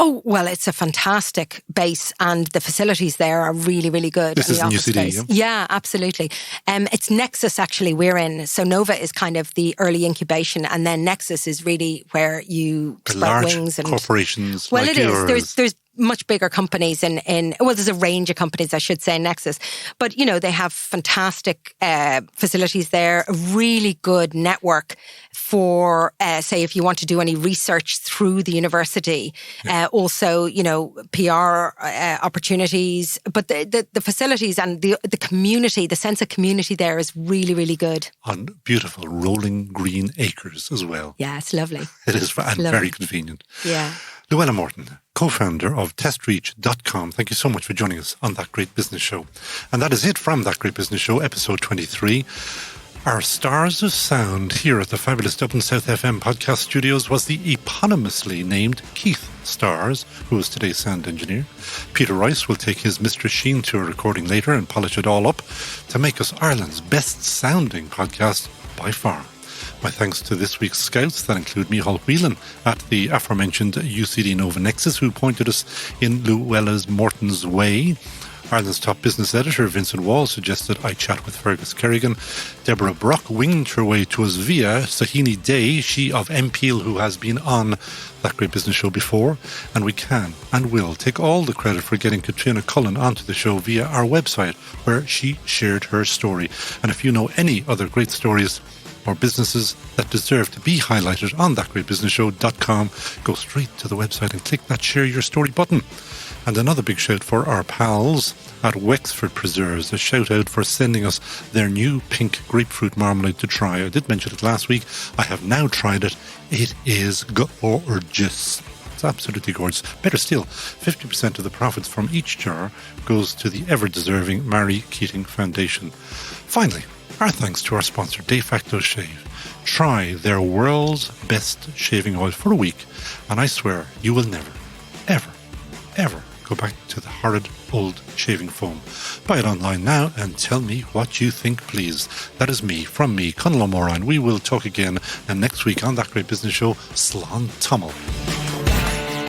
Oh, well, it's a fantastic base and the facilities there are really, really good. This is UCD, yeah, absolutely. It's Nexus, actually, we're in. So Nova is kind of the early incubation, and then Nexus is really where you sprout wings. And corporations well, like it yours. is. There's much bigger companies there's a range of companies, I should say, in Nexus. But, they have fantastic facilities there, a really good network for, say, if you want to do any research through the university. Also, PR opportunities. But the facilities and the community, the sense of community there is really, really good. On beautiful rolling green acres as well. Yeah, it's lovely. It is, and very convenient. Yeah. Llewellyn Móráin, co-founder of testreach.com. Thank you so much for joining us on That Great Business Show. And that is it from That Great Business Show, episode 23. Our stars of sound here at the fabulous Dublin South FM podcast studios was the eponymously named Keith Stars, who is today's sound engineer. Peter Rice will take his Mistress Sheen tour recording later and polish it all up to make us Ireland's best sounding podcast by far. My thanks to this week's scouts that include Micheál Whelan at the aforementioned UCD Nova Nexus, who pointed us in Llewellyn Móráin's way. Ireland's top business editor, Vincent Wall, suggested I chat with Fergus Kerrigan. Deborah Brock winged her way to us via Sahini Day, she of Empeel, who has been on That Great Business Show before. And we can and will take all the credit for getting Katrina Cullen onto the show via our website, where she shared her story. And if you know any other great stories or businesses that deserve to be highlighted on thatgreatbusinessshow.com, go straight to the website and click that share your story button. And another big shout for our pals at Wexford Preserves, a shout out for sending us their new pink grapefruit marmalade to try. I did mention it last week. I have now tried it. It is gorgeous. It's absolutely gorgeous. Better still, 50% of the profits from each jar goes to the ever-deserving Mary Keating Foundation. Finally, our thanks to our sponsor, De Facto Shave. Try their world's best shaving oil for a week, and I swear you will never, ever, ever go back to the horrid old shaving foam. Buy it online now and tell me what you think, please. That is me, from me, Conall O Móráin. We will talk again, and next week on That Great Business Show, Slán Tamil.